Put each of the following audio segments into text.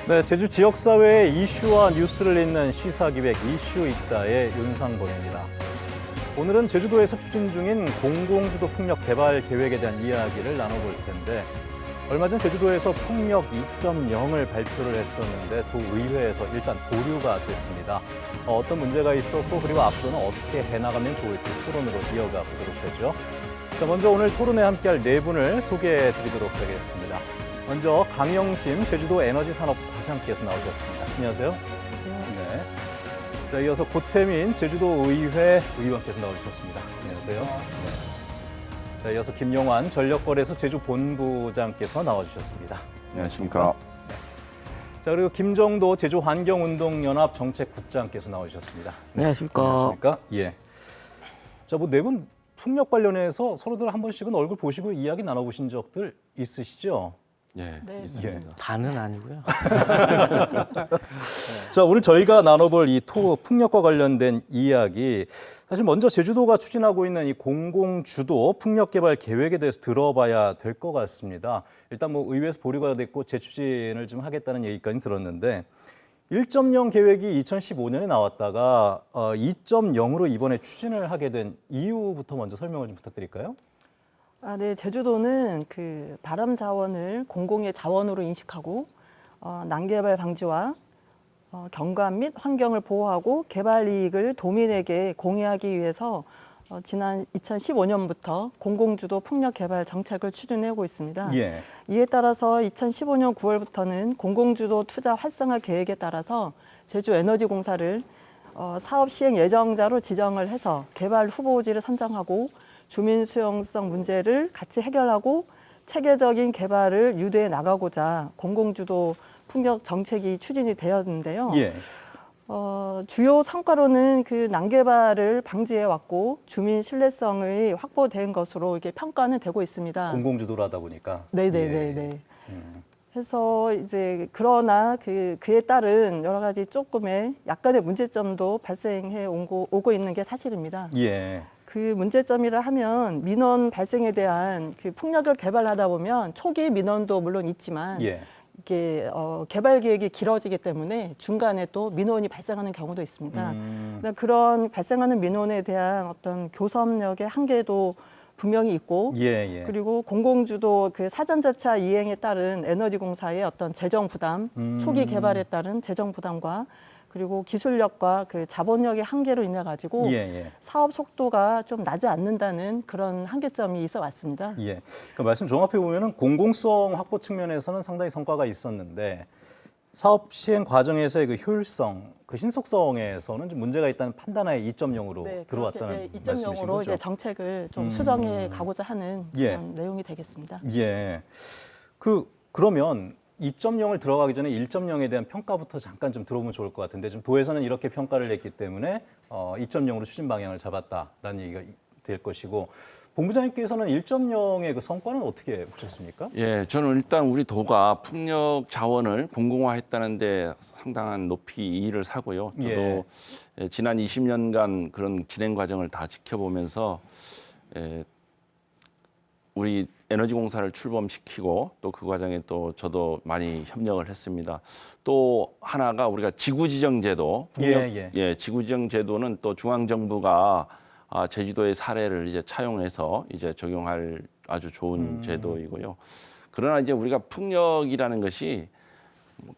네, 제주 지역사회의 이슈와 뉴스를 잇는 시사기획 이슈 있다의 윤상범입니다. 오늘은 제주도에서 추진 중인 공공주도 풍력 개발 계획에 대한 이야기를 나눠볼 텐데 얼마 전 제주도에서 풍력 2.0을 발표를 했었는데 도의회에서 일단 보류가 됐습니다. 어떤 문제가 있었고 그리고 앞으로는 어떻게 해나가면 좋을지 토론으로 이어가 보도록 하죠. 자, 먼저 오늘 토론에 함께할 네 분을 소개해 드리도록 하겠습니다. 먼저 강영심 제주도 에너지산업 과장께서 나오셨습니다. 안녕하세요. 네. 자, 이어서 고태민 제주도의회 의원께서 나오셨습니다. 안녕하세요. 네. 자, 이어서 김용환 전력거래소 제주본부장께서 나와주셨습니다. 안녕하십니까. 네. 자, 그리고 김정도 제주환경운동연합 정책국장께서 나오셨습니다. 안녕하십니까. 안녕하십니까. 예. 자, 뭐 네 분 풍력 관련해서 서로들 한 번씩은 얼굴 보시고 이야기 나눠보신 적들 있으시죠? 예, 네, 있습니다. 다는 아니고요. 자, 오늘 저희가 나눠볼 이 풍력과 관련된 이야기, 사실 먼저 제주도가 추진하고 있는 이 공공주도 풍력개발 계획에 대해서 들어봐야 될 것 같습니다. 일단 뭐 의회에서 보류가 됐고 재추진을 좀 하겠다는 얘기까지 들었는데 1.0 계획이 2015년에 나왔다가 2.0으로 이번에 추진을 하게 된 이유부터 먼저 설명을 좀 부탁드릴까요? 네, 제주도는 그 바람 자원을 공공의 자원으로 인식하고 난개발 방지와 경관 및 환경을 보호하고 개발 이익을 도민에게 공유하기 위해서 지난 2015년부터 공공주도 풍력 개발 정책을 추진하고 있습니다. 예. 이에 따라서 2015년 9월부터는 공공주도 투자 활성화 계획에 따라서 제주에너지공사를 사업 시행 예정자로 지정을 해서 개발 후보지를 선정하고 주민 수용성 문제를 같이 해결하고 체계적인 개발을 유도해 나가고자 공공주도 풍력 정책이 추진이 되었는데요. 예. 주요 성과로는 그 난개발을 방지해 왔고 주민 신뢰성이 확보된 것으로 이렇게 평가는 되고 있습니다. 공공주도로 하다 보니까. 네네네네. 그래서 이제 그러나 그에 따른 여러 가지 조금의 약간의 문제점도 발생해 오고 있는 게 사실입니다. 예. 그 문제점이라 하면 민원 발생에 대한 그 풍력을 개발하다 보면 초기 민원도 물론 있지만 예. 이게 개발 계획이 길어지기 때문에 중간에 또 민원이 발생하는 경우도 있습니다. 그런 발생하는 민원에 대한 어떤 교섭력의 한계도 분명히 있고, 예. 그리고 공공주도 그 사전 절차 이행에 따른 에너지공사의 어떤 재정 부담, 초기 개발에 따른 재정 부담과 그리고 기술력과 그 자본력의 한계로 인해 가지고 예. 사업 속도가 좀 나지 않는다는 그런 한계점이 있어 왔습니다. 예. 그 말씀 종합해 보면은 공공성 확보 측면에서는 상당히 성과가 있었는데 사업 시행 과정에서의 그 효율성, 그 신속성에서는 좀 문제가 있다는 판단하에 2.0으로 들어왔다는 말씀이신 2.0으로 거죠? 이제 정책을 좀 수정해 가고자 하는 예. 그런 내용이 되겠습니다. 예. 그러면 2.0을 들어가기 전에 1.0에 대한 평가부터 잠깐 좀 들어보면 좋을 것 같은데 좀 도에서는 이렇게 평가를 했기 때문에 2.0으로 추진 방향을 잡았다라는 얘기가 될 것이고 본부장님께서는 1.0의 그 성과는 어떻게 보셨습니까? 예, 저는 일단 우리 도가 풍력 자원을 공공화했다는데 상당한 높이 이의를 사고요. 저도 지난 20년간 그런 진행 과정을 다 지켜보면서 우리 에너지공사를 출범시키고 또 그 과정에 또 저도 많이 협력을 했습니다. 또 하나가 우리가 지구지정제도, 지구지정제도는 또 중앙정부가 제주도의 사례를 이제 차용해서 이제 적용할 아주 좋은 제도이고요. 그러나 이제 우리가 풍력이라는 것이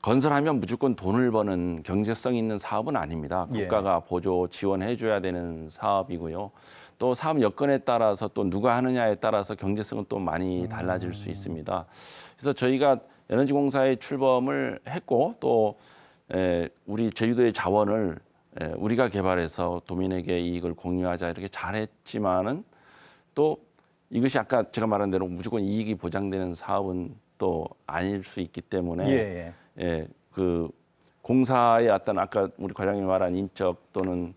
건설하면 무조건 돈을 버는 경제성 있는 사업은 아닙니다. 국가가 보조 지원해줘야 되는 사업이고요. 또 사업 여건에 따라서 또 누가 하느냐에 따라서 경제성은 또 많이 달라질 수 있습니다. 그래서 저희가 에너지공사에 출범을 했고 또 우리 제주도의 자원을 우리가 개발해서 도민에게 이익을 공유하자 이렇게 잘했지만은 또 이것이 아까 제가 말한 대로 무조건 이익이 보장되는 사업은 또 아닐 수 있기 때문에 그 공사의 어떤 아까 우리 과장님이 말한 인적 또는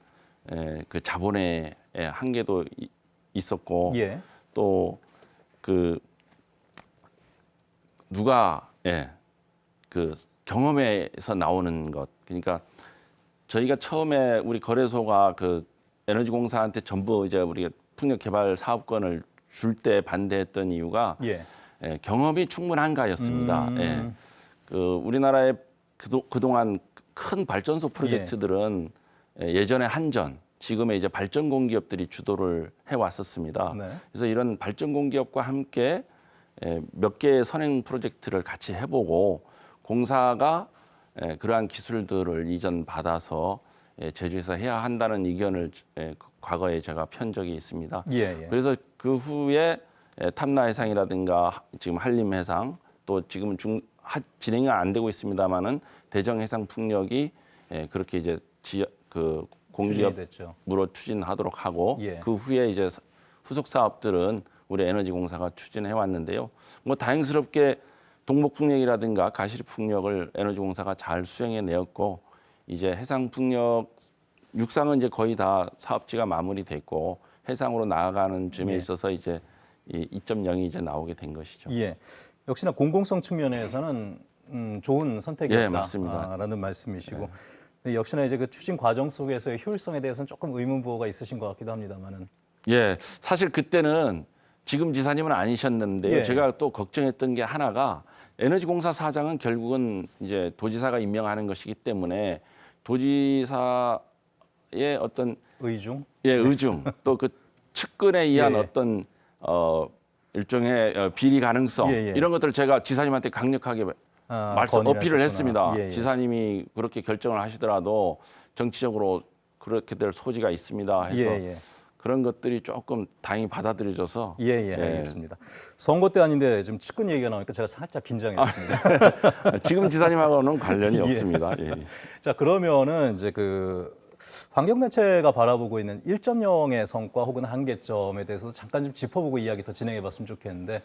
그 자본의 한계도 있었고 또 그 누가 그 경험에서 나오는 것 그러니까 저희가 처음에 우리 거래소가 그 에너지공사한테 전부 이제 우리가 풍력 개발 사업권을 줄 때 반대했던 이유가 경험이 충분한가였습니다. 그 우리나라의 그동안 큰 발전소 프로젝트들은 예전에 한전, 지금의 이제 발전 공기업들이 주도를 해왔었습니다. 네. 그래서 이런 발전 공기업과 함께 몇 개의 선행 프로젝트를 같이 해보고 공사가 그러한 기술들을 이전 받아서 제주에서 해야 한다는 의견을 과거에 제가 편 적이 있습니다. 그래서 그 후에 탐라해상이라든가 지금 한림해상 또 지금은 진행이 안 되고 있습니다만은 대정해상풍력이 그렇게 이제 그 공기업으로 추진하도록 하고 그 후에 이제 후속 사업들은 우리 에너지공사가 추진해 왔는데요. 뭐 다행스럽게 동목풍력이라든가 가시리풍력을 에너지공사가 잘 수행해 내었고 이제 해상풍력 육상은 이제 거의 다 사업지가 마무리됐고 해상으로 나아가는 점에 있어서 이제 이 2.0이 이제 나오게 된 것이죠. 역시나 공공성 측면에서는 좋은 선택이었다. 맞습니다. 라는 말씀이시고 근데 역시나 이제 그 추진 과정 속에서의 효율성에 대해서는 조금 의문부호가 있으신 것 같기도 합니다만은. 사실 그때는 지금 지사님은 아니셨는데요. 제가 또 걱정했던 게 하나가 에너지공사 사장은 결국은 이제 도지사가 임명하는 것이기 때문에 도지사의 어떤 의중? 의중 또 그 측근에 의한 어떤 일종의 비리 가능성 이런 것들을 제가 지사님한테 강력하게 어필을 했습니다. 지사님이 그렇게 결정을 하시더라도 정치적으로 그렇게 될 소지가 있습니다 해서 그런 것들이 조금 다행히 받아들여져서 알겠습니다. 선거 때 아닌데 지금 측근 얘기가 나오니까 제가 살짝 긴장했습니다. 지금 지사님하고는 관련이 없습니다. 자, 그러면은 이제 그 환경단체가 바라보고 있는 1.0의 성과 혹은 한계점에 대해서 잠깐 좀 짚어보고 이야기 더 진행해봤으면 좋겠는데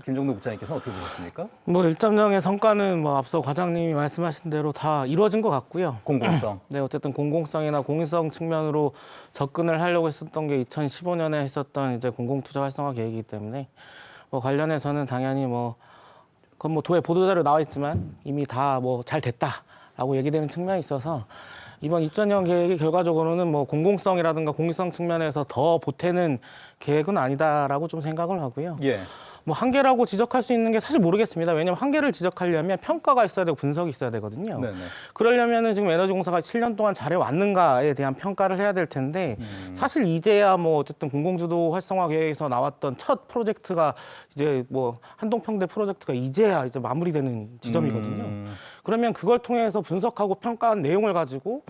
김종도 국장님께서는 어떻게 보셨습니까? 뭐 1.0의 성과는 뭐 앞서 과장님이 말씀하신 대로 다 이루어진 것 같고요. 공공성. 네, 어쨌든 공공성이나 공익성 측면으로 접근을 하려고 했었던 게 2015년에 했었던 이제 공공투자 활성화 계획이기 때문에 뭐 관련해서는 당연히 뭐 그건 뭐 도에 보도자료 나와 있지만 이미 다 뭐 잘 됐다라고 얘기되는 측면이 있어서 이번 2.0 계획이 결과적으로는 뭐 공공성이라든가 공익성 측면에서 더 보태는 계획은 아니다라고 좀 생각을 하고요. 뭐 한계라고 지적할 수 있는 게 사실 모르겠습니다. 왜냐하면 한계를 지적하려면 평가가 있어야 되고 분석이 있어야 되거든요. 그러려면은 지금 에너지공사가 7년 동안 잘해왔는가에 대한 평가를 해야 될 텐데 사실 이제야 뭐 어쨌든 공공주도 활성화 계획에서 나왔던 첫 프로젝트가 이제 뭐 한동평대 프로젝트가 이제야 이제 마무리되는 지점이거든요. 그러면 그걸 통해서 분석하고 평가한 내용을 가지고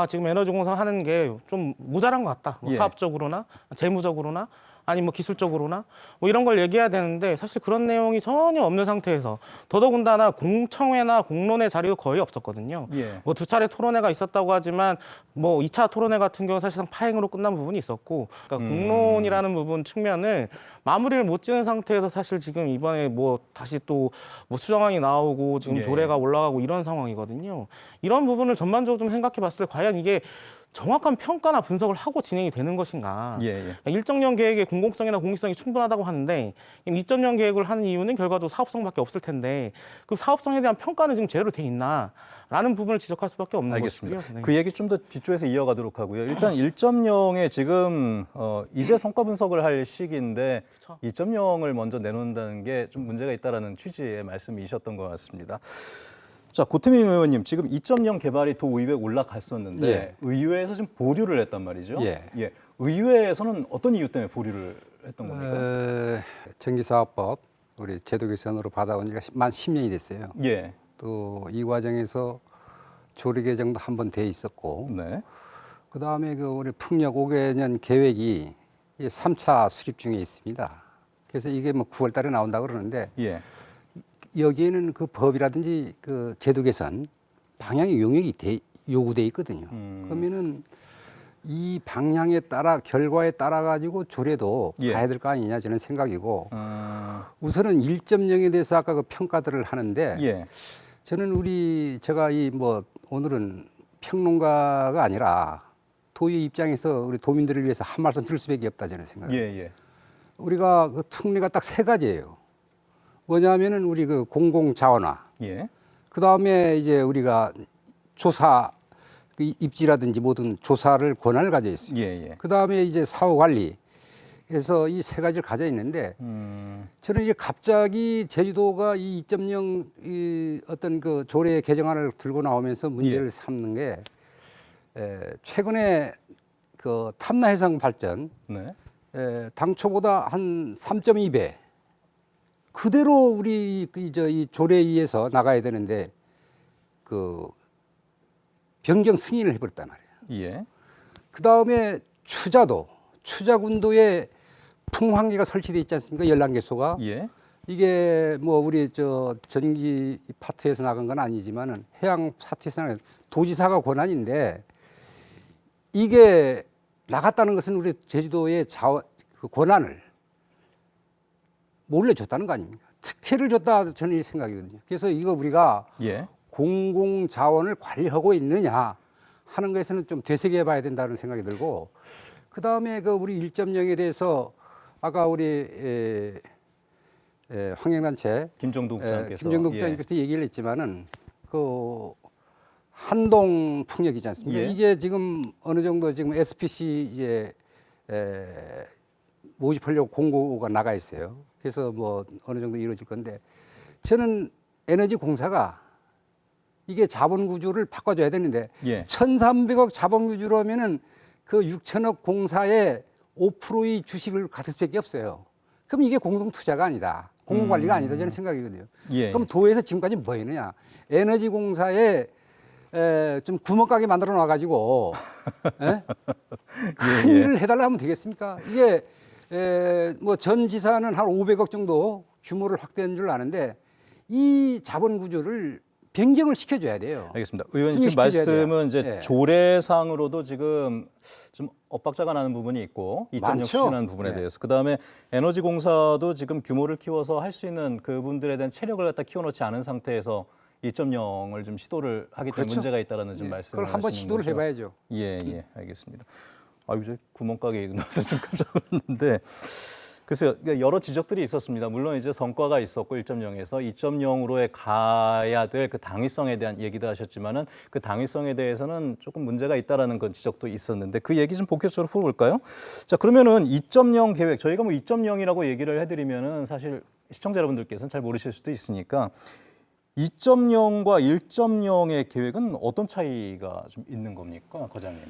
지금 에너지공사 하는 게 좀 모자란 것 같다. 뭐 사업적으로나 재무적으로나 아니 뭐 기술적으로나 뭐 이런 걸 얘기해야 되는데 사실 그런 내용이 전혀 없는 상태에서 더더군다나 공청회나 공론회 자리가 거의 없었거든요. 뭐 2차례 토론회가 있었다고 하지만 뭐 2차 토론회 같은 경우는 사실상 파행으로 끝난 부분이 있었고 그러니까 공론이라는 부분 측면을 마무리를 못 지은 상태에서 사실 지금 이번에 뭐 다시 또 뭐 수정안이 나오고 지금 조례가 올라가고 이런 상황이거든요. 이런 부분을 전반적으로 좀 생각해 봤을 때 과연 이게 정확한 평가나 분석을 하고 진행이 되는 것인가. 1.0 계획의 공공성이나 공익성이 충분하다고 하는데 2.0 계획을 하는 이유는 결과적으로 사업성밖에 없을 텐데 그 사업성에 대한 평가는 지금 제대로 돼 있나 라는 부분을 지적할 수밖에 없는 것이고요. 그 얘기 좀 더 뒤쪽에서 이어가도록 하고요. 일단 1.0에 지금 이제 성과 분석을 할 시기인데 2.0을 먼저 내놓는다는 게 좀 문제가 있다라는 취지의 말씀이셨던 것 같습니다. 자, 고태민 의원님, 지금 2.0 개발이 도의회에 올라갔었는데 의회에서 지금 보류를 했단 말이죠. 의회에서는 어떤 이유 때문에 보류를 했던 겁니까? 전기사업법 우리 제도 개선으로 받아온 지가 만 10년이 됐어요. 또 이 과정에서 조례 개정도 한 번 돼 있었고, 그 다음에 그 우리 풍력 5개년 계획이 3차 수립 중에 있습니다. 그래서 이게 뭐 9월달에 나온다 그러는데. 여기에는 그 법이라든지 그 제도 개선 방향의 용역이 요구돼 있거든요. 그러면은 이 방향에 따라 결과에 따라 가지고 조례도 가야 될 거 아니냐 저는 생각이고 우선은 1.0에 대해서 아까 그 평가들을 하는데 저는 제가 이 뭐 오늘은 평론가가 아니라 도의 입장에서 우리 도민들을 위해서 한 말씀 드릴 수밖에 없다 저는 생각해요. 우리가 그 특례가 딱 3가지예요. 뭐냐면은 우리 그 공공 자원화, 그 다음에 이제 우리가 조사 그 입지라든지 모든 조사를 권한을 가져 있어요. 그 다음에 이제 사후 관리, 해서 이 세 가지를 가져 있는데 저는 이제 갑자기 제주도가 이 2.0 이 어떤 그 조례 개정안을 들고 나오면서 문제를 삼는 게 최근에 그 탐나 해상 발전 네. 당초보다 한 3.2배 그대로 우리 이 조례에 의해서 나가야 되는데 그 변경 승인을 해버렸단 말이에요. 예. 그 다음에 추자군도에 풍황계가 설치돼 있지 않습니까? 열랑개소가. 예. 이게 뭐 우리 저 전기 파트에서 나간 건 아니지만은 해양 파트에서 나간 도지사가 권한인데 이게 나갔다는 것은 우리 제주도의 그 권한을 몰래 줬다는 거 아닙니까? 특혜를 줬다 저는 이 생각이거든요. 그래서 이거 우리가 예. 공공 자원을 관리하고 있느냐 하는 것에서는 좀 되새겨 봐야 된다는 생각이 들고 그 다음에 그 우리 1.0에 대해서 아까 우리 환경단체 김정도 국장께서 김정도 국장님께서 얘기를 했지만은 그 한동 풍력이지 않습니까? 예. 이게 지금 어느 정도 지금 SPC 이제 모집하려고 공고가 나가 있어요. 그래서 뭐 어느 정도 이루어질 건데 저는 에너지 공사가 이게 자본 구조를 바꿔줘야 되는데 예. 1,300억 자본 구조로 하면은 그 6천억 공사의 5%의 주식을 가질 수밖에 없어요. 그럼 이게 공동 투자가 아니다. 공공 관리가 아니다 저는 생각이거든요. 예. 그럼 도에서 지금까지 뭐 했느냐? 에너지 공사에 좀 구멍가게 만들어 놔가지고 큰 일을 해달라 하면 되겠습니까? 이게 뭐 전 지사는 한 500억 정도 규모를 확대한 줄 아는데 이 자본 구조를 변경을 시켜줘야 돼요. 알겠습니다. 의원님 지금 말씀은 이제 네. 조례상으로도 지금 좀 엇박자가 나는 부분이 있고 2.0 많죠. 추진하는 부분에 네. 대해서 그다음에 에너지 공사도 지금 규모를 키워서 할 수 있는 그분들에 대한 체력을 갖다 키워놓지 않은 상태에서 2.0을 좀 시도를 하기 때문에 그렇죠. 문제가 있다라는 좀 말씀을 그걸 한번 하시는 시도를 거죠. 해봐야죠. 예, 알겠습니다. 아유, 저 구멍가게 나와서 좀 깜짝 놀랐는데 글쎄요, 여러 지적들이 있었습니다. 물론 이제 성과가 있었고 1.0에서 2.0으로 가야 될 그 당위성에 대한 얘기도 하셨지만은 그 당위성에 대해서는 조금 문제가 있다라는 건 지적도 있었는데 그 얘기 좀 본격적으로 풀어볼까요? 자, 그러면은 2.0 계획 저희가 뭐 2.0이라고 얘기를 해드리면은 사실 시청자 여러분들께서는 잘 모르실 수도 있으니까 2.0과 1.0의 계획은 어떤 차이가 좀 있는 겁니까, 과장님?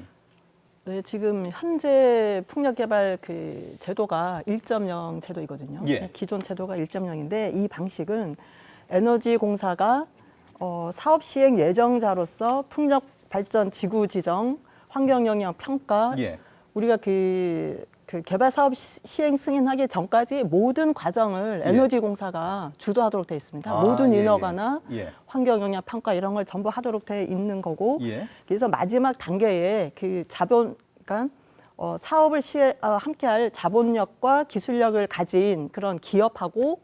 네, 지금 현재 풍력개발 그 제도가 1.0 제도이거든요. 예. 기존 제도가 1.0인데 이 방식은 에너지공사가 사업 시행 예정자로서 풍력 발전 지구 지정, 환경 영향 평가, 예. 우리가 그 개발 사업 시행 승인하기 전까지 모든 과정을 예. 에너지공사가 주도하도록 되어 있습니다. 아, 모든 예, 인허가나 예. 환경 영향 평가 이런 걸 전부 하도록 되어 있는 거고, 예. 그래서 마지막 단계에 그 자본, 그러니까 사업을 함께할 자본력과 기술력을 가진 그런 기업하고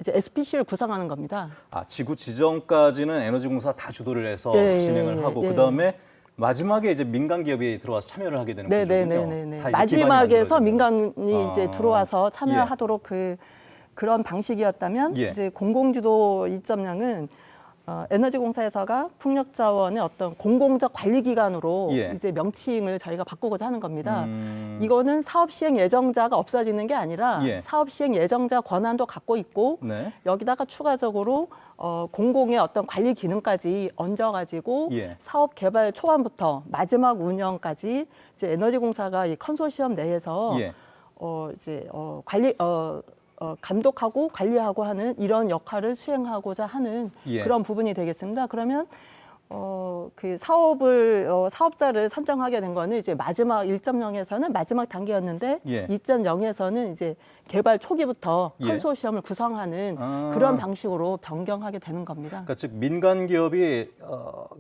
이제 SPC를 구성하는 겁니다. 아, 지구 지정까지는 에너지공사 다 주도를 해서 예, 진행을 하고 예. 그다음에 마지막에 이제 민간 기업이 들어와서 참여를 하게 되는 거군요. 네네네네. 마지막에서 민간이 이제 들어와서 참여하도록 그런 방식이었다면 예. 이제 공공주도 2.0은 에너지공사에서가 풍력자원의 어떤 공공적 관리기관으로 예. 이제 명칭을 저희가 바꾸고자 하는 겁니다. 이거는 사업 시행 예정자가 없어지는 게 아니라 예. 사업 시행 예정자 권한도 갖고 있고 네. 여기다가 추가적으로 공공의 어떤 관리 기능까지 얹어가지고 예. 사업 개발 초반부터 마지막 운영까지 이제 에너지공사가 이 컨소시엄 내에서 예. 감독하고 관리하고 하는 이런 역할을 수행하고자 하는 예. 그런 부분이 되겠습니다. 그러면 그 사업자를 선정하게 된 거는 이제 마지막 1.0에서는 마지막 단계였는데 예. 2.0에서는 이제 개발 초기부터 예. 컨소시엄을 구성하는 아. 그런 방식으로 변경하게 되는 겁니다. 그러니까 즉 민간 기업이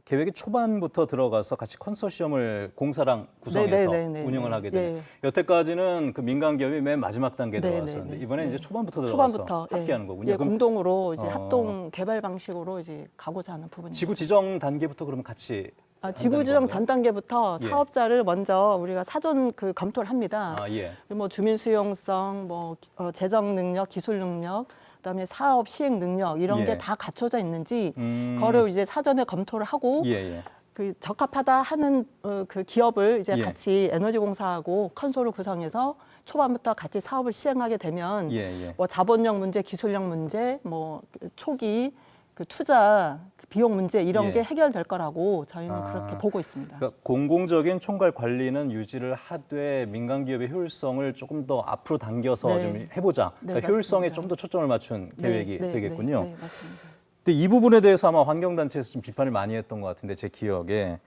계획의 초반부터 들어가서 같이 컨소시엄을 공사랑 구성해서 네네네네. 운영을 하게 되는. 예. 여태까지는 그 민간 기업이 맨 마지막 단계에 네네네. 들어갔었는데 이번에 이제 초반부터 들어가서 초반부터 함께하는 거군요. 예, 그럼 공동으로 이제 합동 개발 방식으로 이제 가고자 하는 부분입니다. 지구 지정 단계부터 그러면 같이 지구 지정 전 단계부터 예. 사업자를 먼저 우리가 사전 그 검토를 합니다. 예. 뭐 주민 수용성, 뭐 재정 능력, 기술 능력, 그다음에 사업 시행 능력 이런 예. 게 다 갖춰져 있는지 음. 그거를 이제 사전에 검토를 하고 예. 그 적합하다 하는 그 기업을 이제 예. 같이 에너지공사하고 컨소를 구성해서 초반부터 같이 사업을 시행하게 되면 뭐 자본력 문제, 기술력 문제, 뭐 초기 그 투자 비용 문제 이런 게 해결될 거라고 저희는 그렇게 보고 있습니다. 그러니까 공공적인 총괄 관리는 유지를 하되 민간 기업의 효율성을 조금 더 앞으로 당겨서 네. 좀 해보자. 네, 그러니까 효율성에 맞습니다. 좀 더 초점을 맞춘 계획이 되겠군요. 네, 맞습니다. 근데 이 부분에 대해서 아마 환경단체에서 좀 비판을 많이 했던 것 같은데 제 기억에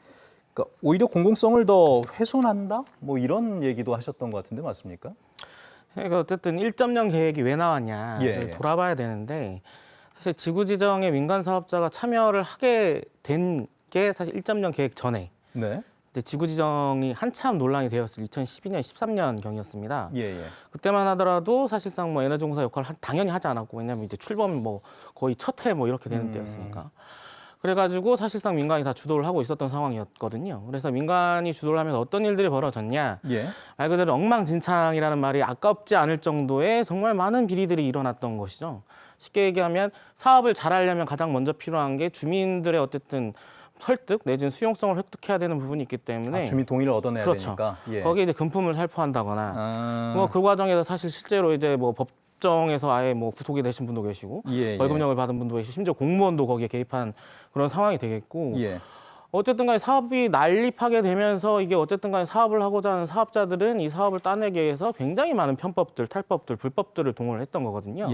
그러니까 오히려 공공성을 더 훼손한다? 뭐 이런 얘기도 하셨던 것 같은데 맞습니까? 그러니까 어쨌든 1.0 계획이 왜 나왔냐를 돌아봐야 되는데 사실 지구 지정에 민간 사업자가 참여를 하게 된 게 사실 1.0 계획 전에 네. 이제 지구 지정이 한참 논란이 되었을 2012년, 13년 경이었습니다. 예. 그때만 하더라도 사실상 뭐 에너지공사 역할을 당연히 하지 않았고 왜냐하면 이제 출범 뭐 거의 첫 해 뭐 이렇게 되는 때였으니까. 그래가지고 사실상 민간이 다 주도를 하고 있었던 상황이었거든요. 그래서 민간이 주도를 하면서 어떤 일들이 벌어졌냐. 말 그대로 엉망진창이라는 말이 아깝지 않을 정도의 정말 많은 비리들이 일어났던 것이죠. 쉽게 얘기하면 사업을 잘하려면 가장 먼저 필요한 게 주민들의 어쨌든 설득 내지는 수용성을 획득해야 되는 부분이 있기 때문에 주민 동의를 얻어내야 그렇죠. 되니까. 거기에 이제 금품을 살포한다거나 뭐 그 과정에서 사실 실제로 이제 뭐 법정에서 아예 뭐 구속이 되신 분도 계시고 벌금형을 받은 분도 계시고 심지어 공무원도 거기에 개입한 그런 상황이 되겠고 어쨌든 간에 사업이 난립하게 되면서 이게 어쨌든 간에 사업을 하고자 하는 사업자들은 이 사업을 따내기 위해서 굉장히 많은 편법들, 탈법들, 불법들을 동원을 했던 거거든요.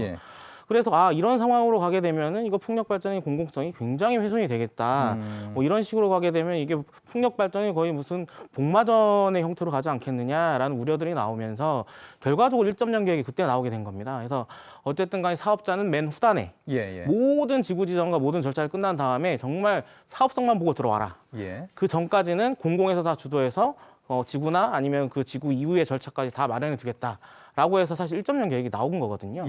그래서 이런 상황으로 가게 되면은 이거 풍력 발전의 공공성이 굉장히 훼손이 되겠다. 뭐 이런 식으로 가게 되면 이게 풍력 발전이 거의 무슨 복마전의 형태로 가지 않겠느냐라는 우려들이 나오면서 결과적으로 1.0 계획이 그때 나오게 된 겁니다. 그래서 어쨌든 간에 사업자는 맨 후단에 모든 지구 지정과 모든 절차를 끝난 다음에 정말 사업성만 보고 들어와라. 그 전까지는 공공에서 다 주도해서 지구나 아니면 그 지구 이후의 절차까지 다 마련해 두겠다라고 해서 사실 1.0 계획이 나온 거거든요.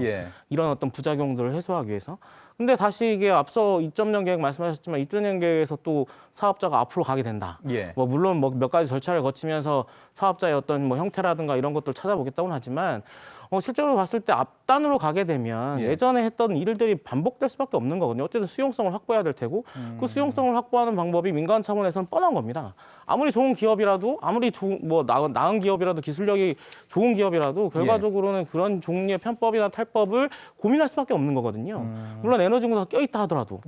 이런 어떤 부작용들을 해소하기 위해서. 근데 다시 이게 앞서 2.0 계획 말씀하셨지만 2.0 계획에서 또 사업자가 앞으로 가게 된다. 뭐 물론 뭐 몇 가지 절차를 거치면서 사업자의 어떤 뭐 형태라든가 이런 것들을 찾아보겠다고는 하지만 실제로 봤을 때 앞단으로 가게 되면 예전에 했던 일들이 반복될 수밖에 없는 거거든요. 어쨌든 수용성을 확보해야 될 테고 그 수용성을 확보하는 방법이 민간 차원에서는 뻔한 겁니다. 아무리 좋은 기업이라도 아무리 나은 기업이라도 기술력이 좋은 기업이라도 결과적으로는 그런 종류의 편법이나 탈법을 고민할 수밖에 없는 거거든요. 물론 에너지공사 껴있다 하더라도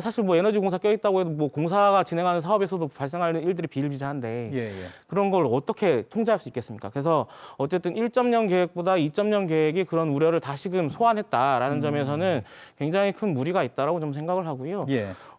사실 뭐 에너지공사 껴있다고 해도 뭐 공사가 진행하는 사업에서도 발생하는 일들이 비일비재한데 그런 걸 어떻게 통제할 수 있겠습니까? 그래서 어쨌든 1.0 계획보다 2.0 계획이 그런 우려를 다시금 소환했다라는 점에서는 굉장히 큰 무리가 있다라고 좀 생각을 하고요.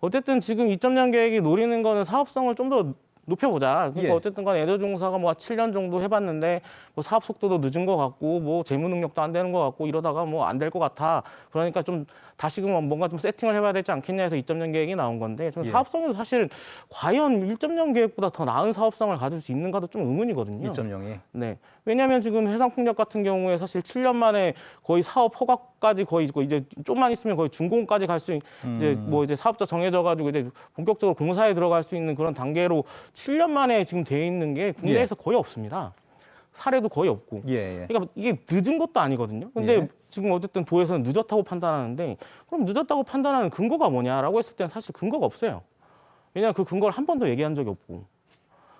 어쨌든 지금 2.0 계획이 노리는 거는 사업성을 좀 더 높여보자. 그러니까 어쨌든 간에 에너지공사가 뭐 7년 정도 해봤는데 뭐 사업 속도도 늦은 것 같고 뭐 재무 능력도 안 되는 것 같고 이러다가 뭐 안 될 것 같아. 그러니까 좀 다시금 뭔가 좀 세팅을 해봐야 되지 않겠냐 해서 2.0 계획이 나온 건데 저는 사업성에도 사실 과연 1.0 계획보다 더 나은 사업성을 가질 수 있는가도 좀 의문이거든요. 2.0이? 네. 왜냐하면 지금 해상풍력 같은 경우에 사실 7년 만에 거의 사업 허가까지 거의 이제 좀만 있으면 거의 준공까지 갈 수 이제 뭐 이제 사업자 정해져 가지고 이제 본격적으로 공사에 들어갈 수 있는 그런 단계로 7년 만에 지금 돼 있는 게 국내에서 거의 없습니다. 사례도 거의 없고. 그러니까 이게 늦은 것도 아니거든요. 근데 지금 어쨌든 도에서는 늦었다고 판단하는데 그럼 늦었다고 판단하는 근거가 뭐냐라고 했을 때는 사실 근거가 없어요. 왜냐하면 그 근거를 한 번도 얘기한 적이 없고.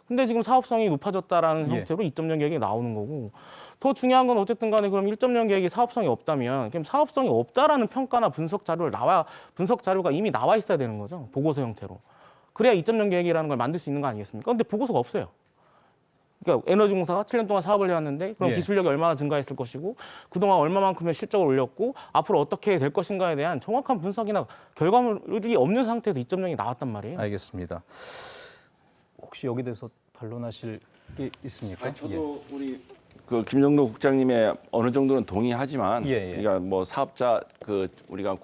근데 지금 사업성이 높아졌다라는 형태로 2.0 계획이 나오는 거고 더 중요한 건 어쨌든 간에 그럼 1.0 계획이 사업성이 없다면 그럼 사업성이 없다라는 평가나 분석 자료가 이미 나와 있어야 되는 거죠. 보고서 형태로. 그래야 2.0 계획이라는 걸 만들 수 있는 거 아니겠습니까? 근데 보고서가 없어요. 그러니까 에너지공사가 7년 동안 사업을 해왔는데 그럼 기술력이 얼마나 증가했을 것이고 그동안 얼마만큼의 실적을 올렸고 앞으로 어떻게 될 것인가에 대한 정확한 분석이나 결과물이 없는 상태에서 2.0이 나왔단 말이에요. 알겠습니다. 혹시 여기 대해서 반론하실 게 있습니까? 저도 우리 그 김정도 국장님의 어느 정도는 동의하지만 그러니까 뭐 사업자 우리가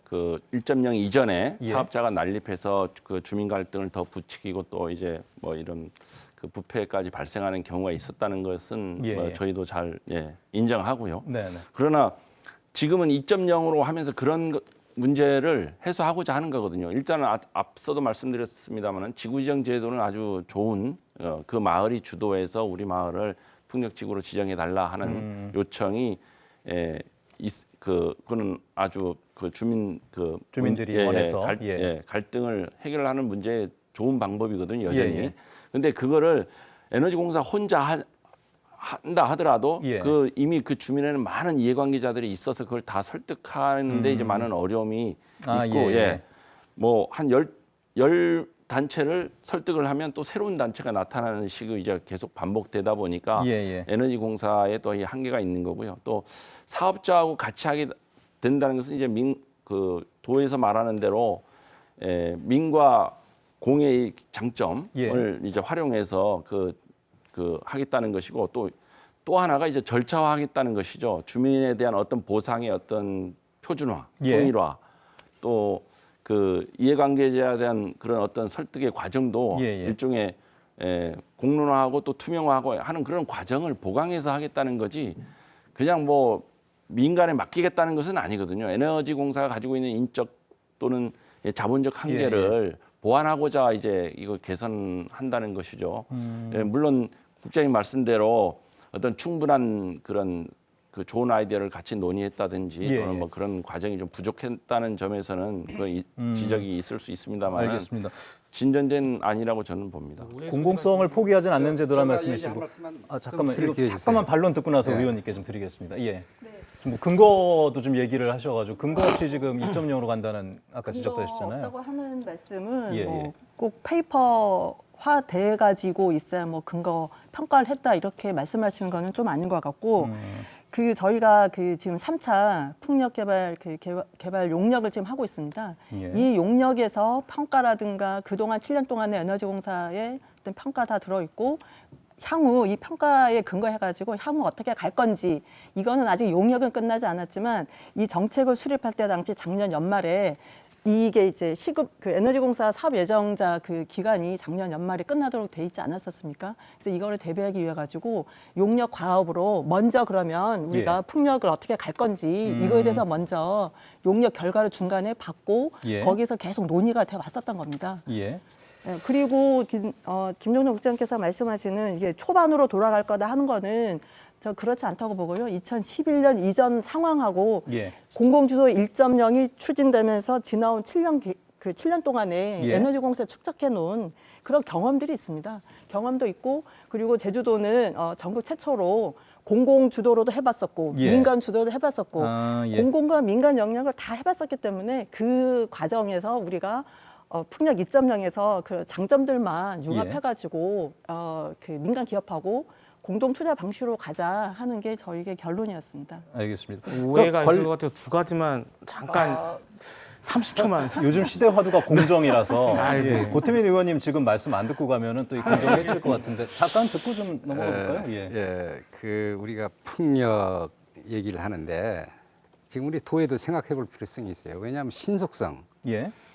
그 1.0 이전에 사업자가 난립해서 그 주민 갈등을 더 부추기고 또 이제 뭐 이런 그 부패까지 발생하는 경우가 있었다는 것은 뭐 저희도 잘 인정하고요. 그러나 지금은 2.0으로 하면서 그런 문제를 해소하고자 하는 거거든요. 일단은 앞서도 말씀드렸습니다마는 지구지정 제도는 아주 좋은 그 마을이 주도해서 우리 마을을 풍력지구로 지정해 달라 하는 요청이 그거는 아주 그 주민들이 원해서 갈등을 해결하는 문제에 좋은 방법이거든요, 여전히. 예, 예. 근데 그거를 에너지공사 혼자 한다 하더라도 그 이미 그 주민에는 많은 이해관계자들이 있어서 그걸 다 설득하는데 이제 많은 어려움이 있고, 뭐 한 열 단체를 설득을 하면 또 새로운 단체가 나타나는 식이 이제 계속 반복되다 보니까 에너지공사에 또 이 한계가 있는 거고요. 또 사업자하고 같이 하게 된다는 것은 이제 그 도에서 말하는 대로 민과 공의 장점을 이제 활용해서 그 하겠다는 것이고 또 하나가 이제 절차화하겠다는 것이죠. 주민에 대한 어떤 보상의 어떤 표준화, 통일화, 또 그 이해관계자에 대한 그런 어떤 설득의 과정도 일종의 공론화하고 또 투명화하고 하는 그런 과정을 보강해서 하겠다는 거지. 그냥 뭐 민간에 맡기겠다는 것은 아니거든요. 에너지공사가 가지고 있는 인적 또는 자본적 한계를 보완하고자 이제 이거 개선한다는 것이죠. 물론 국장님 말씀대로 어떤 충분한 그런 그 좋은 아이디어를 같이 논의했다든지 또는 뭐 그런 과정이 좀 부족했다는 점에서는 그런 지적이 있을 수 있습니다만 알겠습니다. 진전제는 아니라고 저는 봅니다. 공공성을 포기하진 않는 제도란 말씀이시고 잠깐만 잠깐만 반론 듣고 나서 의원님께 좀 드리겠습니다. 뭐 근거도 좀 얘기를 하셔가지고 근거 없이 지금 2.0으로 간다는 아까 지적도 하셨잖아요. 없다고 하는 말씀은 뭐 꼭 페이퍼화 돼 가지고 있어야 뭐 근거 평가를 했다 이렇게 말씀하시는 거는 좀 아닌 것 같고 그 저희가 그 지금 3차 풍력 개발 개발 용역을 지금 하고 있습니다. 이 용역에서 평가라든가 그동안 7년 동안의 에너지공사의 어떤 평가 다 들어 있고 향후 이 평가에 근거해가지고 향후 어떻게 갈 건지 이거는 아직 용역은 끝나지 않았지만 이 정책을 수립할 때 당시 작년 연말에 이게 이제 시급 그 에너지공사 사업 예정자 그 기간이 작년 연말에 끝나도록 돼 있지 않았었습니까? 그래서 이거를 대비하기 위해 가지고 용역 과업으로 먼저 그러면 우리가 풍력을 어떻게 갈 건지 이거에 대해서 먼저 용역 결과를 중간에 받고 거기서 계속 논의가 돼 왔었던 겁니다. 그리고 김종동 국장께서 말씀하시는 이게 초반으로 돌아갈 거다 하는 거는 저 그렇지 않다고 보고요. 2011년 이전 상황하고 공공주도 1.0이 추진되면서 지나온 7년 동안에 에너지공사 축적해 놓은 그런 경험들이 있습니다. 경험도 있고 그리고 제주도는 전국 최초로 공공주도로도 해봤었고 민간 주도도 해봤었고 공공과 민간 영역을 다 해봤었기 때문에 그 과정에서 우리가 풍력 2.0에서 그 장점들만 융합해가지고 그 민간 기업하고 공동 투자 방식으로 가자 하는 게 저희의 결론이었습니다. 알겠습니다. 오해가 있을 것 같아요. 두 가지만 잠깐 30초만. 요즘 시대 화두가 공정이라서 고태민 의원님 지금 말씀 안 듣고 가면은 또 이 공정 해칠 것 같은데 잠깐 듣고 좀 넘어가 볼까요? 그 우리가 풍력 얘기를 하는데 지금 우리 도에도 생각해 볼 필요성이 있어요. 왜냐하면 신속성,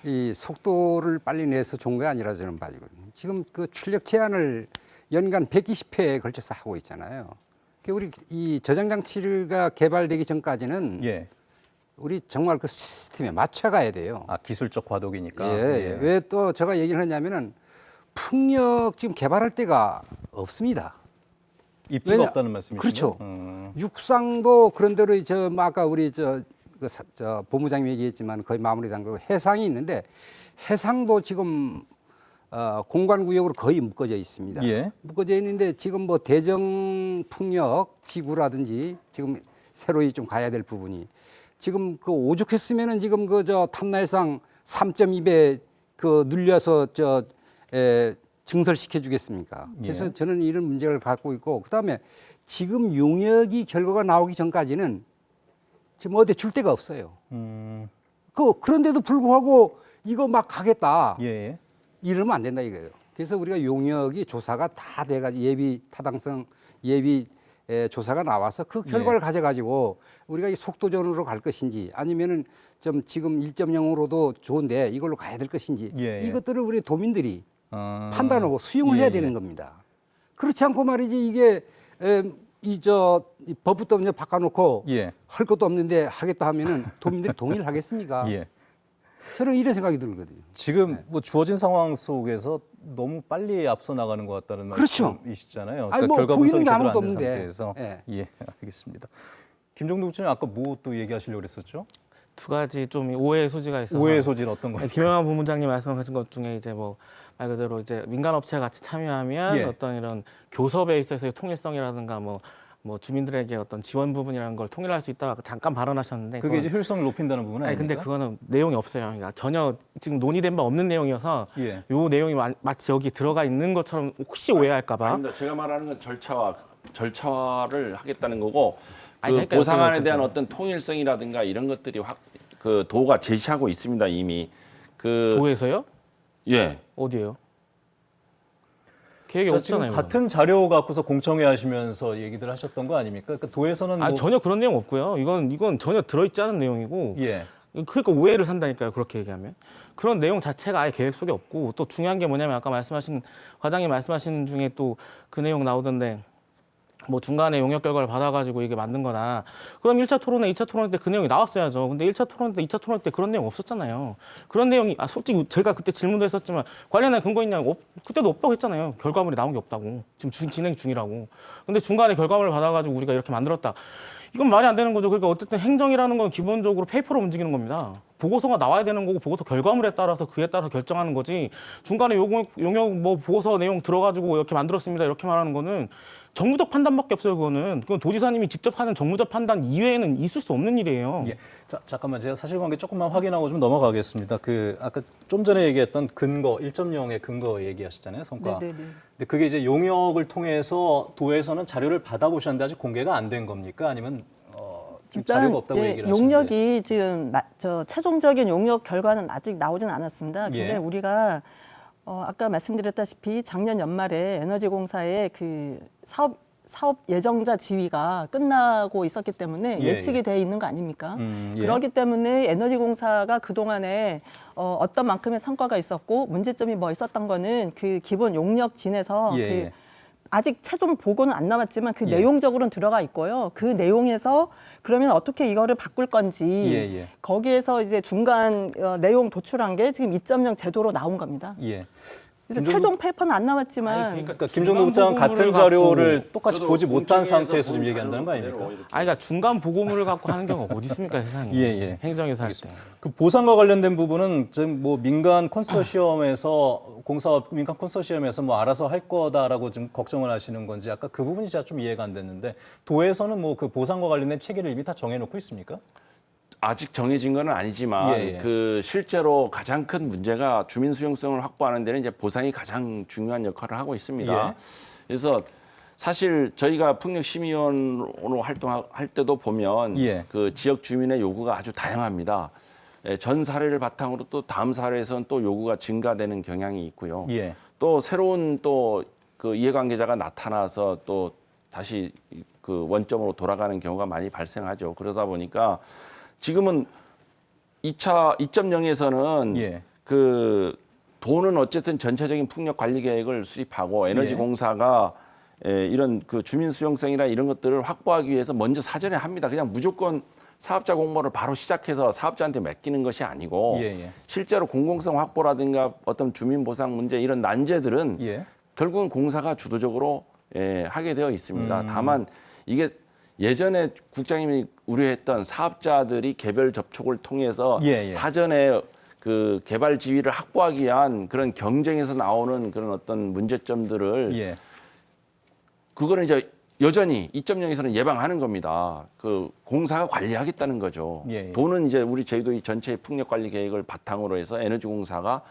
이 속도를 빨리 내서 좋은 게 아니라 저는 봐지거든요. 지금 그 출력 제한을 연간 120회에 걸쳐서 하고 있잖아요. 우리 이 저장 장치가 개발되기 전까지는 우리 정말 그 시스템에 맞춰가야 돼요. 기술적 과도기니까. 왜 또 제가 얘기를 하냐면은 풍력 지금 개발할 데가 없습니다. 입지가 없다는 말씀이시죠? 그렇죠. 육상도 그런 대로 아까 우리 저 본부장님이 얘기했지만 거의 마무리된 거고 해상이 있는데 해상도 지금 공간구역으로 거의 묶어져 있습니다. 묶어져 있는데 지금 뭐 대정 풍력 지구라든지 지금 새로이 좀 가야 될 부분이 지금 그 오죽했으면은 지금 탐나해상 3.2배 늘려서 증설시켜 주겠습니까? 그래서 저는 이런 문제를 갖고 있고 그다음에 지금 용역이 결과가 나오기 전까지는 지금 어디 줄 데가 없어요. 그런데도 불구하고 이거 막 가겠다. 이러면 안 된다 이거예요. 그래서 우리가 용역이 조사가 다 돼가지고 예비 타당성 예비 조사가 나와서 그 결과를 가져가지고 우리가 이 속도전으로 갈 것인지 아니면은 좀 지금 1.0으로도 좋은데 이걸로 가야 될 것인지 이것들을 우리 도민들이 판단하고 수용을 해야 되는 겁니다. 그렇지 않고 말이지 이게 이 법부터 이제 바꿔놓고 할 것도 없는데 하겠다 하면은 도민들이 동의를 하겠습니까? 저는 이런 생각이 들거든요. 지금 뭐 주어진 상황 속에서 너무 빨리 앞서 나가는 것 같다는 말씀이시잖아요. 그러니까 뭐 결과 분석이 제대로 아무것도 안 된 없는데. 상태에서. 알겠습니다. 김종동 국장님 아까 뭐 또 얘기하시려고 그랬었죠? 두 가지 좀 오해의 소지가 있어서. 오해의 소지는 어떤 거죠? 김영환 본부장님 말씀하신 것 중에 이제 뭐 말 그대로 이제 민간 업체가 같이 참여하면 예. 어떤 이런 교섭에 있어서의 통일성이라든가 뭐 주민들에게 어떤 지원 부분이라는 걸 통일할 수 있다고 잠깐 발언하셨는데 그게 이제 효율성을 높인다는 부분은 아니 근데 아닙니까? 그거는 내용이 없어요. 그러니까 전혀 지금 논의된 바 없는 내용이어서 예. 요 내용이 마치 여기 들어가 있는 것처럼 혹시 오해할까봐. 아닙니다. 제가 말하는 건 절차화를 하겠다는 거고 그 아니, 그러니까 보상안에 어쨌든. 대한 어떤 통일성이라든가 이런 것들이 그 도가 제시하고 있습니다 이미. 그 도에서요? 예. 어디에요? 계획이 자, 지금 없잖아요. 같은 자료 갖고서 공청회 하시면서 얘기들 하셨던 거 아닙니까? 그러니까 도에서는 아 뭐 전혀 그런 내용 없고요. 이건 전혀 들어있지 않은 내용이고. 예. 그러니까 오해를 산다니까요. 그렇게 얘기하면. 그런 내용 자체가 아예 계획 속에 없고 또 중요한 게 뭐냐면 아까 과장님 말씀하신 중에 또 그 내용 나오던데 뭐 중간에 용역 결과를 받아가지고 이게 만든 거다. 그럼 1차 토론회, 2차 토론회 때 그 내용이 나왔어야죠. 근데 1차 토론회 때, 2차 토론회 때 그런 내용 없었잖아요. 그런 내용이 솔직히 제가 그때 질문도 했었지만 관련한 근거 있냐고 그때도 없다고 했잖아요. 결과물이 나온 게 없다고. 지금 진행 중이라고. 근데 중간에 결과물을 받아가지고 우리가 이렇게 만들었다. 이건 말이 안 되는 거죠. 그러니까 어쨌든 행정이라는 건 기본적으로 페이퍼로 움직이는 겁니다. 보고서가 나와야 되는 거고 보고서 결과물에 따라서 그에 따라서 결정하는 거지. 중간에 용역 뭐 보고서 내용 들어가지고 이렇게 만들었습니다. 이렇게 말하는 거는 정무적 판단밖에 없어요. 그건 도지사님이 직접 하는 정무적 판단 이외에는 있을 수 없는 일이에요. 예. 자, 잠깐만 제가 사실관계 조금만 확인하고 좀 넘어가겠습니다. 그 아까 좀 전에 얘기했던 근거 1.0의 근거 얘기하셨잖아요. 성과. 네네네. 근데 그게 이제 용역을 통해서 도에서는 자료를 받아보셨는데 아직 공개가 안 된 겁니까? 아니면 좀 자료가 없다고 얘기를 하시는데. 용역이 지금 최종적인 용역 결과는 아직 나오진 않았습니다. 근데 예. 우리가 아까 말씀드렸다시피 작년 연말에 에너지공사의 그 사업 예정자 지위가 끝나고 있었기 때문에 예, 예측이 돼 있는 거 아닙니까? 예. 그렇기 때문에 에너지공사가 그동안에 어떤 만큼의 성과가 있었고 문제점이 뭐 있었던 거는 그 기본 용역진에서 예, 예. 아직 최종 보고는 안 나왔지만 그 예. 내용적으로는 들어가 있고요. 그 내용에서 그러면 어떻게 이거를 바꿀 건지 예, 예. 거기에서 이제 중간 내용 도출한 게 지금 2.0 제도로 나온 겁니다. 예. 그래서 김종국- 최종 페이퍼는 안 나왔지만 그러니까 김종국 부장은 같은 자료를 똑같이 보지 못한 상태에서 지금 얘기한다는 거 아닙니까? 그러니까 중간 보고물을 갖고 하는 경우가 어디 있습니까, 세상에. 예, 예. 행정에서 할 때. 그 보상과 관련된 부분은 지금 뭐 민간 컨소시엄에서 민간 컨소시엄에서 뭐 알아서 할 거다라고 좀 걱정을 하시는 건지 아까 그 부분이 제가 좀 이해가 안 됐는데 도에서는 뭐 그 보상과 관련된 체계를 이미 다 정해놓고 있습니까? 아직 정해진 건 아니지만 예, 예. 그 실제로 가장 큰 문제가 주민 수용성을 확보하는 데는 이제 보상이 가장 중요한 역할을 하고 있습니다. 예. 그래서 사실 저희가 풍력심의위원으로 활동할 때도 보면 예. 그 지역 주민의 요구가 아주 다양합니다. 전 사례를 바탕으로 또 다음 사례에서는 또 요구가 증가되는 경향이 있고요. 예. 또 새로운 또 그 이해관계자가 나타나서 또 다시 그 원점으로 돌아가는 경우가 많이 발생하죠. 그러다 보니까 지금은 2.0에서는 예. 그 도는 어쨌든 전체적인 풍력 관리 계획을 수립하고 에너지공사가 이런 그 주민 수용성이나 이런 것들을 확보하기 위해서 먼저 사전에 합니다. 그냥 무조건 사업자 공모를 바로 시작해서 사업자한테 맡기는 것이 아니고 예, 예. 실제로 공공성 확보라든가 어떤 주민 보상 문제 이런 난제들은 예. 결국은 공사가 주도적으로 하게 되어 있습니다. 다만 이게 예전에 국장님이 우려했던 사업자들이 개별 접촉을 통해서 예, 예. 사전에 그 개발 지위를 확보하기 위한 그런 경쟁에서 나오는 그런 어떤 문제점들을 예. 그거는 이제 여전히 2.0에서는 예방하는 겁니다. 그 공사가 관리하겠다는 거죠. 예, 예. 도는 이제 우리 제주도의 전체 풍력 관리 계획을 바탕으로 해서 에너지공사가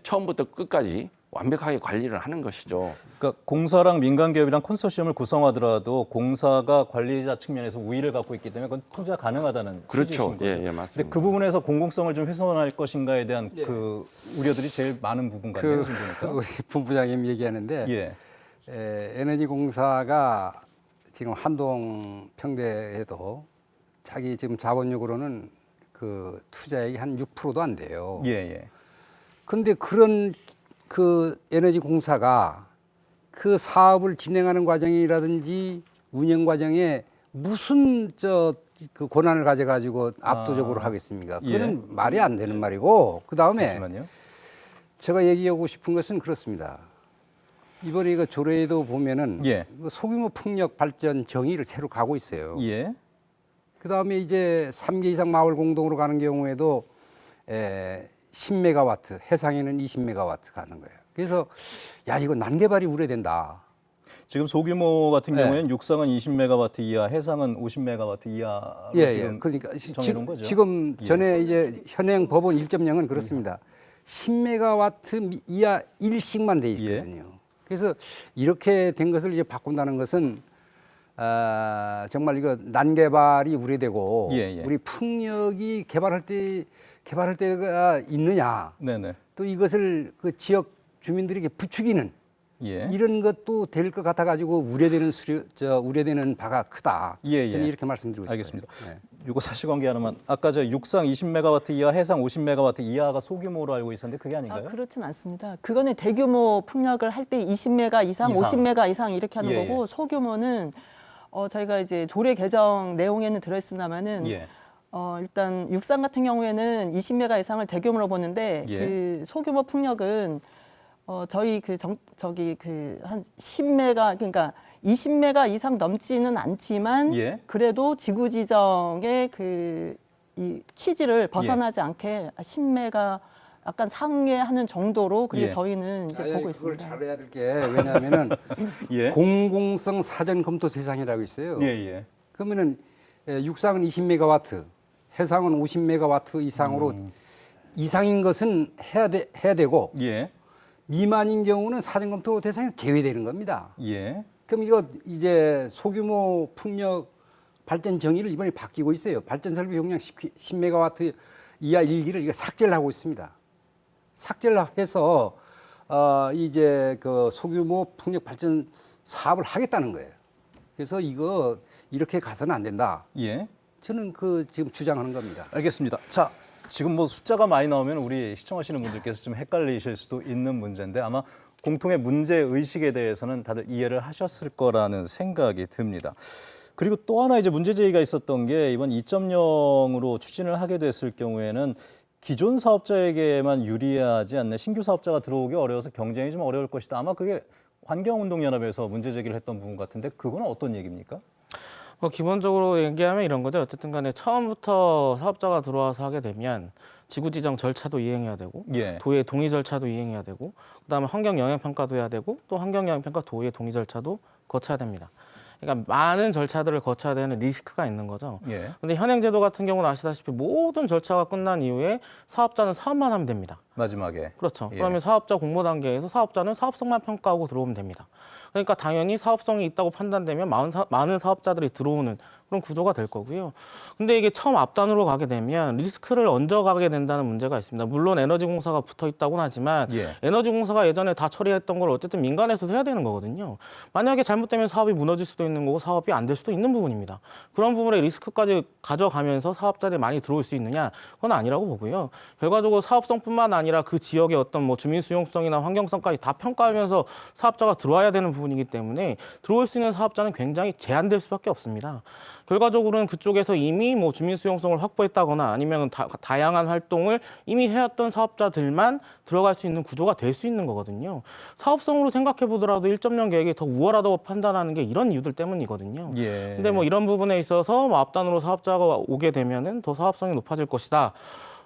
처음부터 끝까지 완벽하게 관리를 하는 것이죠. 그러니까 공사랑 민간 기업이랑 컨소시엄을 구성하더라도 공사가 관리자 측면에서 우위를 갖고 있기 때문에 그건 통제가 가능하다는 그렇죠. 취지이신 거죠. 예, 근데 맞습니다. 그 부분에서 공공성을 좀 훼손할 것인가에 대한 그 우려들이 제일 많은 부분 같네요. 지금 보니까. 우리 본부장님 얘기하는데 예. 에너지공사가 지금 한동 평대에도 자기 지금 자본력으로는 그 투자액이 한 6%도 안 돼요. 예, 예. 근데 그런 그 에너지공사가 그 사업을 진행하는 과정이라든지 운영 과정에 무슨 그 권한을 가져가지고 압도적으로 하겠습니까? 그건 예. 말이 안 되는 말이고 그 다음에 잠시만요. 제가 얘기하고 싶은 것은 그렇습니다. 이번에 이거 조례에도 보면은 예. 그 소규모 풍력 발전 정의를 새로 가고 있어요. 예. 그 다음에 이제 3개 이상 마을 공동으로 가는 경우에도 10메가와트, 해상에는 20메가와트 가는 거예요. 그래서 야 이거 난개발이 우려된다. 지금 소규모 같은 네. 경우에는 육상은 20메가와트 이하, 해상은 50메가와트 이하로 지금 그러니까 정해놓은 거죠. 지금 전에 이제 현행 법원 1.0은 그렇습니다. 10메가와트 이하 일식만 돼 있거든요. 그래서 이렇게 된 것을 이제 바꾼다는 것은 정말 이거 난개발이 우려되고 우리 풍력이 개발할 때가 있느냐. 네네. 또 이것을 그 지역 주민들에게 부추기는 이런 것도 될 것 같아 가지고 우려되는 바가 크다. 저는 이렇게 말씀드리고 싶어요. 알겠습니다. 이거 사실관계 하나만. 아까 저 육상 20메가와트 이하, 해상 50메가와트 이하가 소규모로 알고 있었는데 그게 아닌가요? 그렇진 않습니다. 그거는 대규모 풍력을 할 때 20메가 이상, 50메가 이상 이렇게 하는 거고 소규모는 저희가 이제 조례 개정 내용에는 들어있습니다만은 일단 육상 같은 경우에는 20메가 이상을 대규모로 보는데 그 소규모 풍력은 저희 한 10메가 그러니까 20메가 이상 넘지는 않지만 그래도 지구 지정의 이 취지를 벗어나지 않게 10메가 약간 상회하는 정도로 그게 저희는 이제 보고 있습니다. 그걸 잘해야 될 게 왜냐하면은 공공성 사전 검토 대상이라고 있어요. 그러면은 육상은 20메가와트, 해상은 50메가와트 이상으로 이상인 것은 해야 되고 미만인 경우는 사전 검토 대상에서 제외되는 겁니다. 그럼 이거 이제 소규모 풍력 발전 정의를 이번에 바뀌고 있어요. 발전 설비 용량 10메가와트 이하 일기를 이거 삭제를 하고 있습니다. 삭제를 해서 이제 그 소규모 풍력 발전 사업을 하겠다는 거예요. 그래서 이거 이렇게 가서는 안 된다. 저는 지금 주장하는 겁니다. 알겠습니다. 자, 지금 뭐 숫자가 많이 나오면 우리 시청하시는 분들께서 좀 헷갈리실 수도 있는 문제인데 아마 공통의 문제 의식에 대해서는 다들 이해를 하셨을 거라는 생각이 듭니다. 그리고 또 하나 이제 문제 제기가 있었던 게 이번 2.0으로 추진을 하게 됐을 경우에는 기존 사업자에게만 유리하지 않는 신규 사업자가 들어오기 어려워서 경쟁이 좀 어려울 것이다. 아마 그게 환경운동연합에서 문제 제기를 했던 부분 같은데 그건 어떤 얘기입니까? 기본적으로 얘기하면 이런 거죠. 어쨌든 간에 처음부터 사업자가 들어와서 하게 되면 지구 지정 절차도 이행해야 되고 도의 동의 절차도 이행해야 되고 그다음에 환경 영향 평가도 해야 되고 또 환경 영향 평가 도의 동의 절차도 거쳐야 됩니다. 그러니까 많은 절차들을 거쳐야 되는 리스크가 있는 거죠. 근데 현행 제도 같은 경우는 아시다시피 모든 절차가 끝난 이후에 사업자는 사업만 하면 됩니다. 마지막에. 그렇죠. 그러면 사업자 공모 단계에서 사업자는 사업성만 평가하고 들어오면 됩니다. 그러니까 당연히 사업성이 있다고 판단되면 많은 사업자들이 들어오는 그런 구조가 될 거고요. 근데 이게 처음 앞단으로 가게 되면 리스크를 얹어가게 된다는 문제가 있습니다. 물론 에너지공사가 붙어 있다고는 하지만 에너지공사가 예전에 다 처리했던 걸 어쨌든 민간에서 해야 되는 거거든요. 만약에 잘못되면 사업이 무너질 수도 있는 거고 사업이 안 될 수도 있는 부분입니다. 그런 부분에 리스크까지 가져가면서 사업자들이 많이 들어올 수 있느냐? 그건 아니라고 보고요. 결과적으로 사업성뿐만 아니라 그 지역의 어떤 뭐 주민 수용성이나 환경성까지 다 평가하면서 사업자가 들어와야 되는 부분이기 때문에 들어올 수 있는 사업자는 굉장히 제한될 수밖에 없습니다. 결과적으로는 그쪽에서 이미 뭐 주민 수용성을 확보했다거나 아니면 다양한 활동을 이미 해왔던 사업자들만 들어갈 수 있는 구조가 될 수 있는 거거든요. 사업성으로 생각해 보더라도 1.0 계획이 더 우월하다고 판단하는 게 이런 이유들 때문이거든요. 근데 뭐 이런 부분에 있어서 뭐 앞단으로 사업자가 오게 되면은 더 사업성이 높아질 것이다.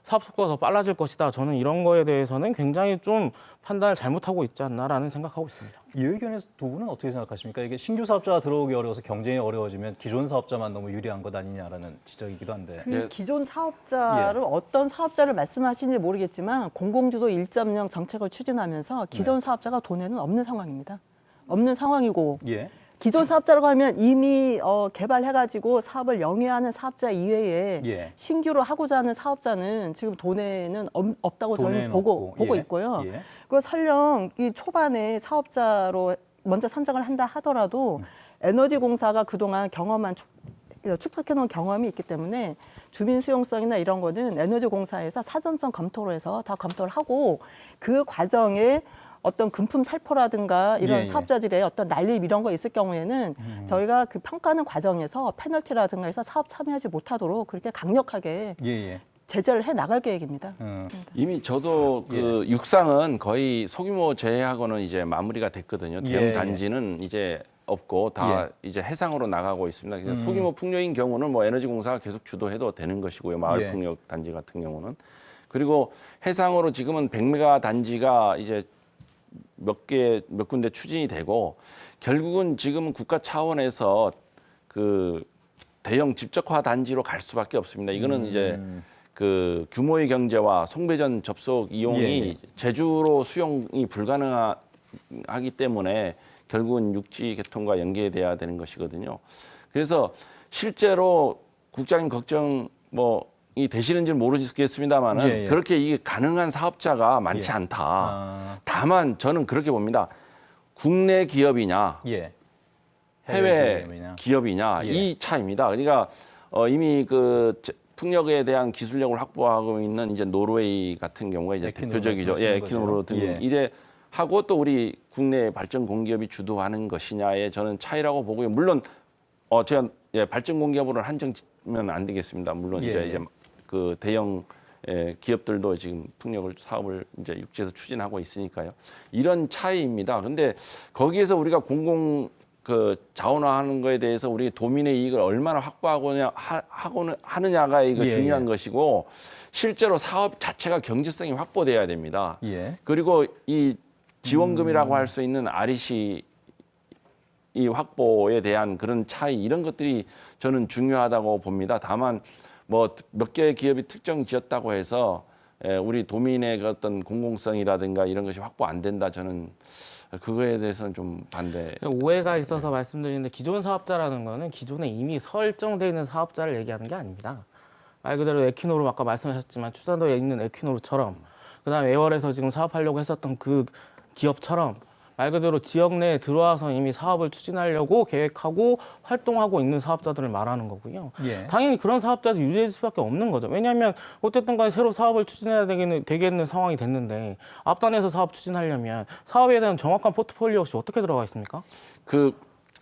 사업 속도가 더 빨라질 것이다. 저는 이런 거에 대해서는 굉장히 좀 판단을 잘못하고 있지 않나라는 생각하고 있습니다. 이 의견에서 두 분은 어떻게 생각하십니까? 이게 신규 사업자가 들어오기 어려워서 경쟁이 어려워지면 기존 사업자만 너무 유리한 것 아니냐라는 지적이기도 한데. 기존 사업자를 어떤 사업자를 말씀하시는지 모르겠지만 공공주도 1.0 정책을 추진하면서 기존 사업자가 도내는 없는 상황입니다. 없는 상황이고 기존 사업자라고 하면 이미 개발해가지고 사업을 영위하는 사업자 이외에 신규로 하고자 하는 사업자는 지금 도내는 없다고 저는 보고 있고요. 그 설령 이 초반에 사업자로 먼저 선정을 한다 하더라도 에너지공사가 그동안 축적해놓은 경험이 있기 때문에 주민 수용성이나 이런 거는 에너지공사에서 사전성 검토를 해서 다 검토를 하고 그 과정에 어떤 금품 살포라든가 이런 사업자들의 어떤 난립 이런 거 있을 경우에는 저희가 그 평가하는 과정에서 페널티라든가 해서 사업 참여하지 못하도록 그렇게 강력하게 제재를 해 나갈 계획입니다. 이미 저도 그 육상은 거의 소규모 제외하고는 이제 마무리가 됐거든요. 대형 단지는 이제 없고 다 이제 해상으로 나가고 있습니다. 그래서 소규모 풍력인 경우는 뭐 에너지공사가 계속 주도해도 되는 것이고요. 마을 풍력 단지 같은 경우는. 그리고 해상으로 지금은 100메가 단지가 이제 몇 군데 추진이 되고 결국은 지금은 국가 차원에서 그 대형 집적화 단지로 갈 수밖에 없습니다. 이거는 이제 그 규모의 경제와 송배전 접속 이용이 제주로 수용이 불가능하기 때문에 결국은 육지 개통과 연계돼야 되는 것이거든요. 그래서 실제로 국장님 걱정 이 되시는지는 모르겠습니다만은 그렇게 이게 가능한 사업자가 많지 않다. 다만 저는 그렇게 봅니다. 국내 기업이냐, 해외 기업이냐 이 차이입니다. 그러니까 이미 그 풍력에 대한 기술력을 확보하고 있는 이제 노르웨이 같은 경우가 이제 대표적이죠. 에퀴노르 등 이래 하고 또 우리 국내 발전 공기업이 주도하는 것이냐의 저는 차이라고 보고요. 물론 제가 발전 공기업으로 한정지면 안 되겠습니다. 물론 이제 그 대형 기업들도 지금 풍력을 사업을 이제 육지에서 추진하고 있으니까요. 이런 차이입니다. 근데 거기에서 우리가 공공 그 자원화하는 거에 대해서 우리 도민의 이익을 얼마나 하느냐가 이거 중요한 것이고 실제로 사업 자체가 경제성이 확보돼야 됩니다. 그리고 이 지원금이라고 할 수 있는 REC 이 확보에 대한 그런 차이 이런 것들이 저는 중요하다고 봅니다. 다만 몇 개의 기업이 특정 지었다고 해서 우리 도민의 그 어떤 공공성이라든가 이런 것이 확보 안 된다. 저는 그거에 대해서는 좀 반대. 오해가 있어서 말씀드리는데 기존 사업자라는 거는 기존에 이미 설정되어 있는 사업자를 얘기하는 게 아닙니다. 말 그대로 에퀴노르 아까 말씀하셨지만 추산도에 있는 에퀴노르처럼 그다음에 애월에서 지금 사업하려고 했었던 그 기업처럼 말 그대로 지역 내에 들어와서 이미 사업을 추진하려고 계획하고 활동하고 있는 사업자들을 말하는 거고요. 당연히 그런 사업자들 유지할 수밖에 없는 거죠. 왜냐하면 어쨌든 간에 새로 사업을 추진해야 되겠는 상황이 됐는데 앞단에서 사업 추진하려면 사업에 대한 정확한 포트폴리오 없이 어떻게 들어가 있습니까?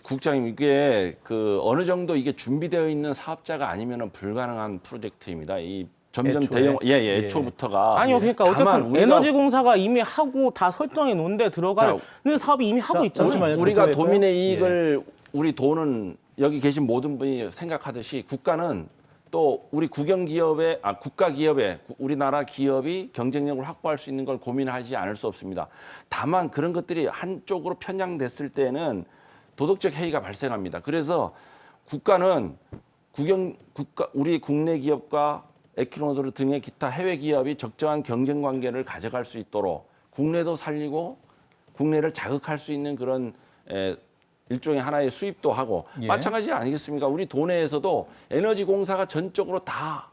국장님 이게 어느 정도 이게 준비되어 있는 사업자가 아니면은 불가능한 프로젝트입니다. 이 점점 대형 애초부터가 아니요, 그러니까 어쨌든 에너지공사가 이미 하고 다 설정해 놓은데 들어가는 사업이 이미 하고 있잖아요. 우리가 도민의 이익을 우리 돈은 여기 계신 모든 분이 생각하듯이 국가는 또 우리 국가 기업에 우리나라 기업이 경쟁력을 확보할 수 있는 걸 고민하지 않을 수 없습니다. 다만 그런 것들이 한쪽으로 편향됐을 때는 도덕적 해이가 발생합니다. 그래서 국가는 우리 국내 기업과 에퀴노르 등의 기타 해외 기업이 적정한 경쟁 관계를 가져갈 수 있도록 국내도 살리고 국내를 자극할 수 있는 그런 일종의 하나의 수입도 하고 마찬가지 아니겠습니까? 우리 도내에서도 에너지 공사가 전적으로 다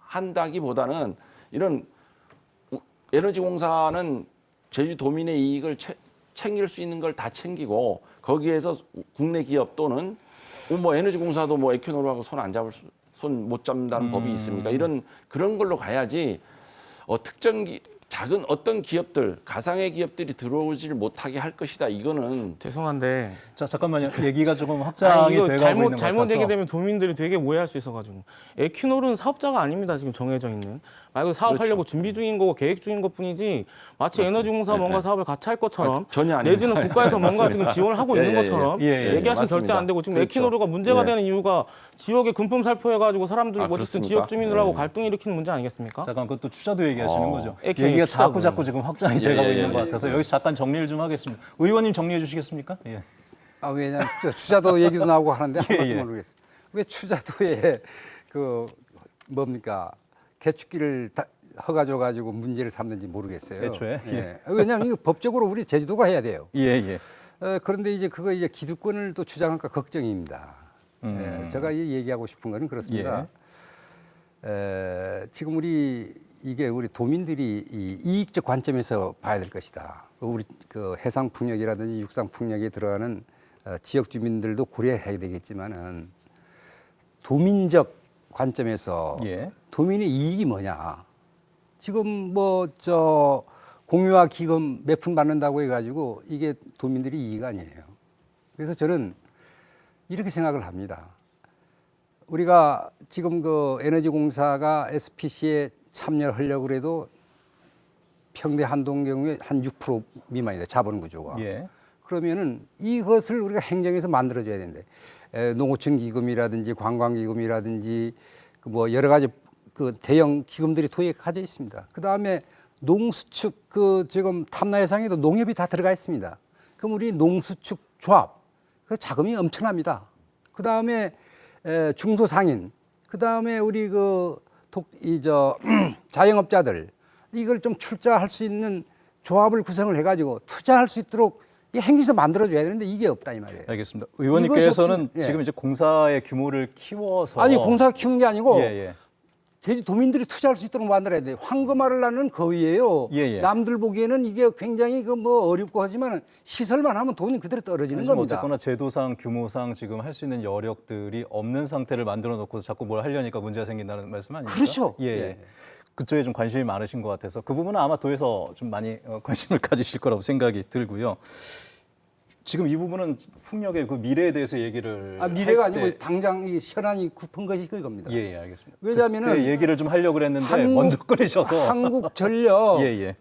한다기보다는 이런 에너지 공사는 제주도민의 이익을 챙길 수 있는 걸 다 챙기고 거기에서 국내 기업 또는 에너지 공사도 에퀴노르하고 손 못 잡는다는 법이 있습니까? 그런 걸로 가야지 작은 어떤 기업들, 가상의 기업들이 들어오질 못하게 할 것이다. 이거는 죄송한데 잠깐만요. 얘기가 조금 확장이 돼가고 있는 것 같아서 잘못 얘기되면 도민들이 되게 오해할 수 있어가지고 에퀴노르는 사업자가 아닙니다. 지금 정해져 있는 말고 사업하려고 준비 중인 거고 계획 중인 것뿐이지 마치 에너지공사 뭔가 사업을 같이 할 것처럼 전혀 아닙니다. 내지는 국가에서 뭔가 지금 지원을 하고 있는 것처럼 얘기하시면 절대 안 되고 지금 에퀴노르가 문제가 되는 이유가 지역에 금품 살포해가지고 사람들 어쨌든 지역 주민들하고 갈등 일으키는 문제 아니겠습니까? 잠깐 그것도 투자도 얘기하시는 거죠. 얘기가 자꾸 지금 확장이 돼가고 있는 것 같아서 여기서 잠깐 정리를 좀 하겠습니다. 의원님 정리해 주시겠습니까? 왜냐하면 투자도 얘기도 나오고 하는데 한 말씀 모르겠습니다. 왜 투자도에 개축기를 허가줘가지고 문제를 삼는지 모르겠어요. 애초에. 왜냐하면 이거 법적으로 우리 제주도가 해야 돼요. 그런데 이제 기득권을 또 주장할까 걱정입니다. 제가 얘기하고 싶은 거는 그렇습니다. 지금 우리 도민들이 이익적 관점에서 봐야 될 것이다. 우리 해상 풍력이라든지 육상 풍력에 들어가는 지역 주민들도 고려해야 되겠지만은 도민적 관점에서 도민의 이익이 뭐냐? 지금 공유화 기금 몇 푼 받는다고 해가지고 이게 도민들이 이익 아니에요. 그래서 저는 이렇게 생각을 합니다. 우리가 지금 에너지공사가 SPC에 참여하려고 해도 평대 한동 경우에 한 6% 미만이다. 자본 구조가. 그러면은 이것을 우리가 행정에서 만들어줘야 되는데 농어촌 기금이라든지 관광기금이라든지 여러 가지 그 대형 기금들이 도입하져 있습니다. 그 다음에 농수축 그 지금 탐라 해상에도 농협이 다 들어가 있습니다. 그럼 우리 농수축 조합 그 자금이 엄청납니다. 그 다음에 중소상인, 그 다음에 우리 자영업자들 이걸 좀 출자할 수 있는 조합을 구성을 해가지고 투자할 수 있도록 이 행기서 만들어줘야 되는데 이게 없다 이 말이에요. 알겠습니다. 의원님께서는 없이, 예. 지금 이제 공사의 규모를 키워서 아니 공사가 키우는 게 아니고 예. 제주도민들이 투자할 수 있도록 만들어야 돼요. 황금알을 낳는 거위예요. 예. 남들 보기에는 이게 굉장히 어렵고 하지만 시설만 하면 돈이 그대로 떨어지는 지금 겁니다. 어쨌거나 제도상 규모상 지금 할 수 있는 여력들이 없는 상태를 만들어 놓고 자꾸 뭘 하려니까 문제가 생긴다는 말씀 아닙니까? 그렇죠. 예. 예. 그쪽에 좀 관심이 많으신 것 같아서 그 부분은 아마 도에서 좀 많이 관심을 가지실 거라고 생각이 들고요. 지금 이 부분은 풍력의 그 미래에 대해서 얘기를 미래가 할 때- 아니고 당장 이 현안이 급한 것이 그겁니다. 예, 알겠습니다. 왜냐하면은 그때 얘기를 좀 하려고 그랬는데 한국- 먼저 끊으셔서 한국전력 예.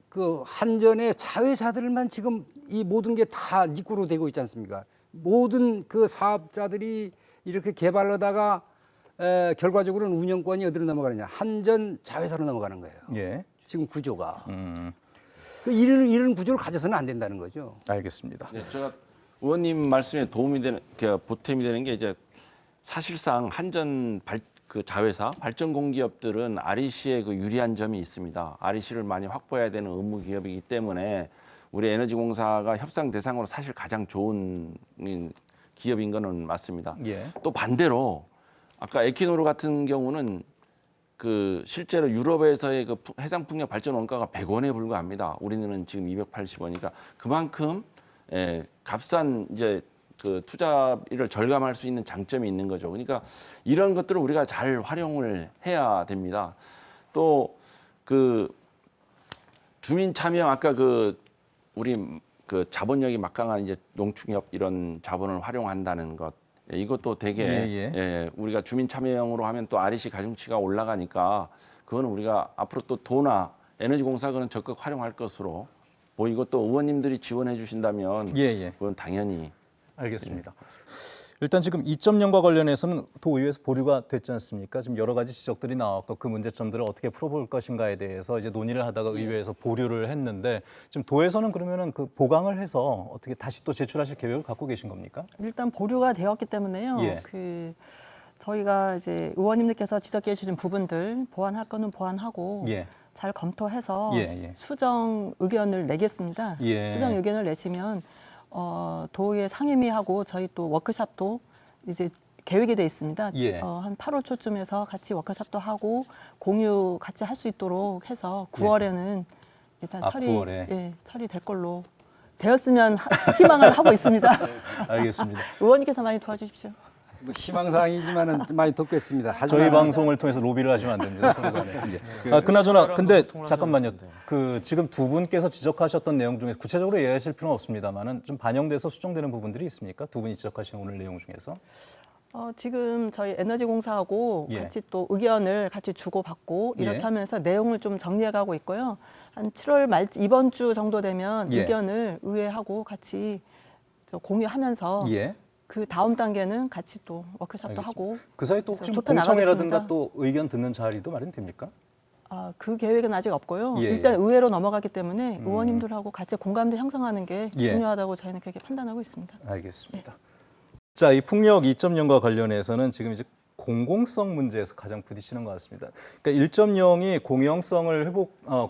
그 한전의 자회사들만 지금 이 모든 게 다 니꾸로 되고 있지 않습니까? 모든 그 사업자들이 이렇게 개발하다가 결과적으로는 운영권이 어디로 넘어가느냐? 한전 자회사로 넘어가는 거예요. 예. 지금 구조가. 이런 구조를 가져서는 안 된다는 거죠. 알겠습니다. 네, 제가 의원님 말씀에 도움이 되는, 보탬이 되는 게 이제 사실상 한전 그 자회사 발전 공기업들은 REC에 그 유리한 점이 있습니다. REC를 많이 확보해야 되는 의무 기업이기 때문에 우리 에너지공사가 협상 대상으로 사실 가장 좋은 기업인 거는 맞습니다. 예. 또 반대로 아까 에키노르 같은 경우는 그 실제로 유럽에서의 그 해상 풍력 발전 원가가 100원에 불과합니다. 우리는 지금 280원이니까 그만큼 값싼 이제 그 투자를 절감할 수 있는 장점이 있는 거죠. 그러니까 이런 것들을 우리가 잘 활용을 해야 됩니다. 또 그 주민 참여 아까 우리 자본력이 막강한 이제 농축협 이런 자본을 활용한다는 것. 이것도 되게 우리가 주민 참여형으로 하면 또 REC 가중치가 올라가니까 그거는 우리가 앞으로 또 도나 에너지공사는 적극 활용할 것으로 보이고 또 의원님들이 지원해 주신다면 그건 당연히 알겠습니다. 일단 지금 2.0과 관련해서는 도의회에서 보류가 됐지 않습니까? 지금 여러 가지 지적들이 나왔고 그 문제점들을 어떻게 풀어볼 것인가에 대해서 이제 논의를 하다가 의회에서 보류를 했는데 지금 도에서는 그러면은 그 보강을 해서 어떻게 다시 또 제출하실 계획을 갖고 계신 겁니까? 일단 보류가 되었기 때문에요. 저희가 이제 의원님들께서 지적해 주신 부분들 보완할 거는 보완하고 잘 검토해서 수정 의견을 내겠습니다. 수정 의견을 내시면 도의회 상임위하고 저희 또 워크숍도 이제 계획이 돼 있습니다. 한 8월 초쯤에서 같이 워크숍도 하고 공유 같이 할 수 있도록 해서 9월에는 일단 9월에. 처리될 걸로 되었으면 희망을 하고 있습니다. 알겠습니다. 의원님께서 많이 도와주십시오. 희망사항이지만은 많이 돕겠습니다. 저희 방송을 통해서 로비를 하시면 안 됩니다. 서로 간에. 그나저나 근데 잠깐만요. 그 지금 두 분께서 지적하셨던 내용 중에 구체적으로 얘기하실 필요는 없습니다만은 좀 반영돼서 수정되는 부분들이 있습니까? 두 분이 지적하신 오늘 내용 중에서. 지금 저희 에너지공사하고 같이 또 의견을 같이 주고받고 이렇게 하면서 내용을 좀 정리해가고 있고요. 한 7월 말 이번 주 정도 되면 의견을 의회하고 같이 공유하면서 그 다음 단계는 같이 또 워크숍도 하고 그 사이 또 혹시 좁혀 공청회라든가 나가겠습니다. 또 의견 듣는 자리도 마련됩니까? 그 계획은 아직 없고요. 일단 의회로 넘어가기 때문에 의원님들하고 같이 공감대 형성하는 게 중요하다고 저희는 그렇게 판단하고 있습니다. 알겠습니다. 자, 이 풍력 2.0과 관련해서는 지금 이제 공공성 문제에서 가장 부딪히는 것 같습니다. 그러니까 1.0이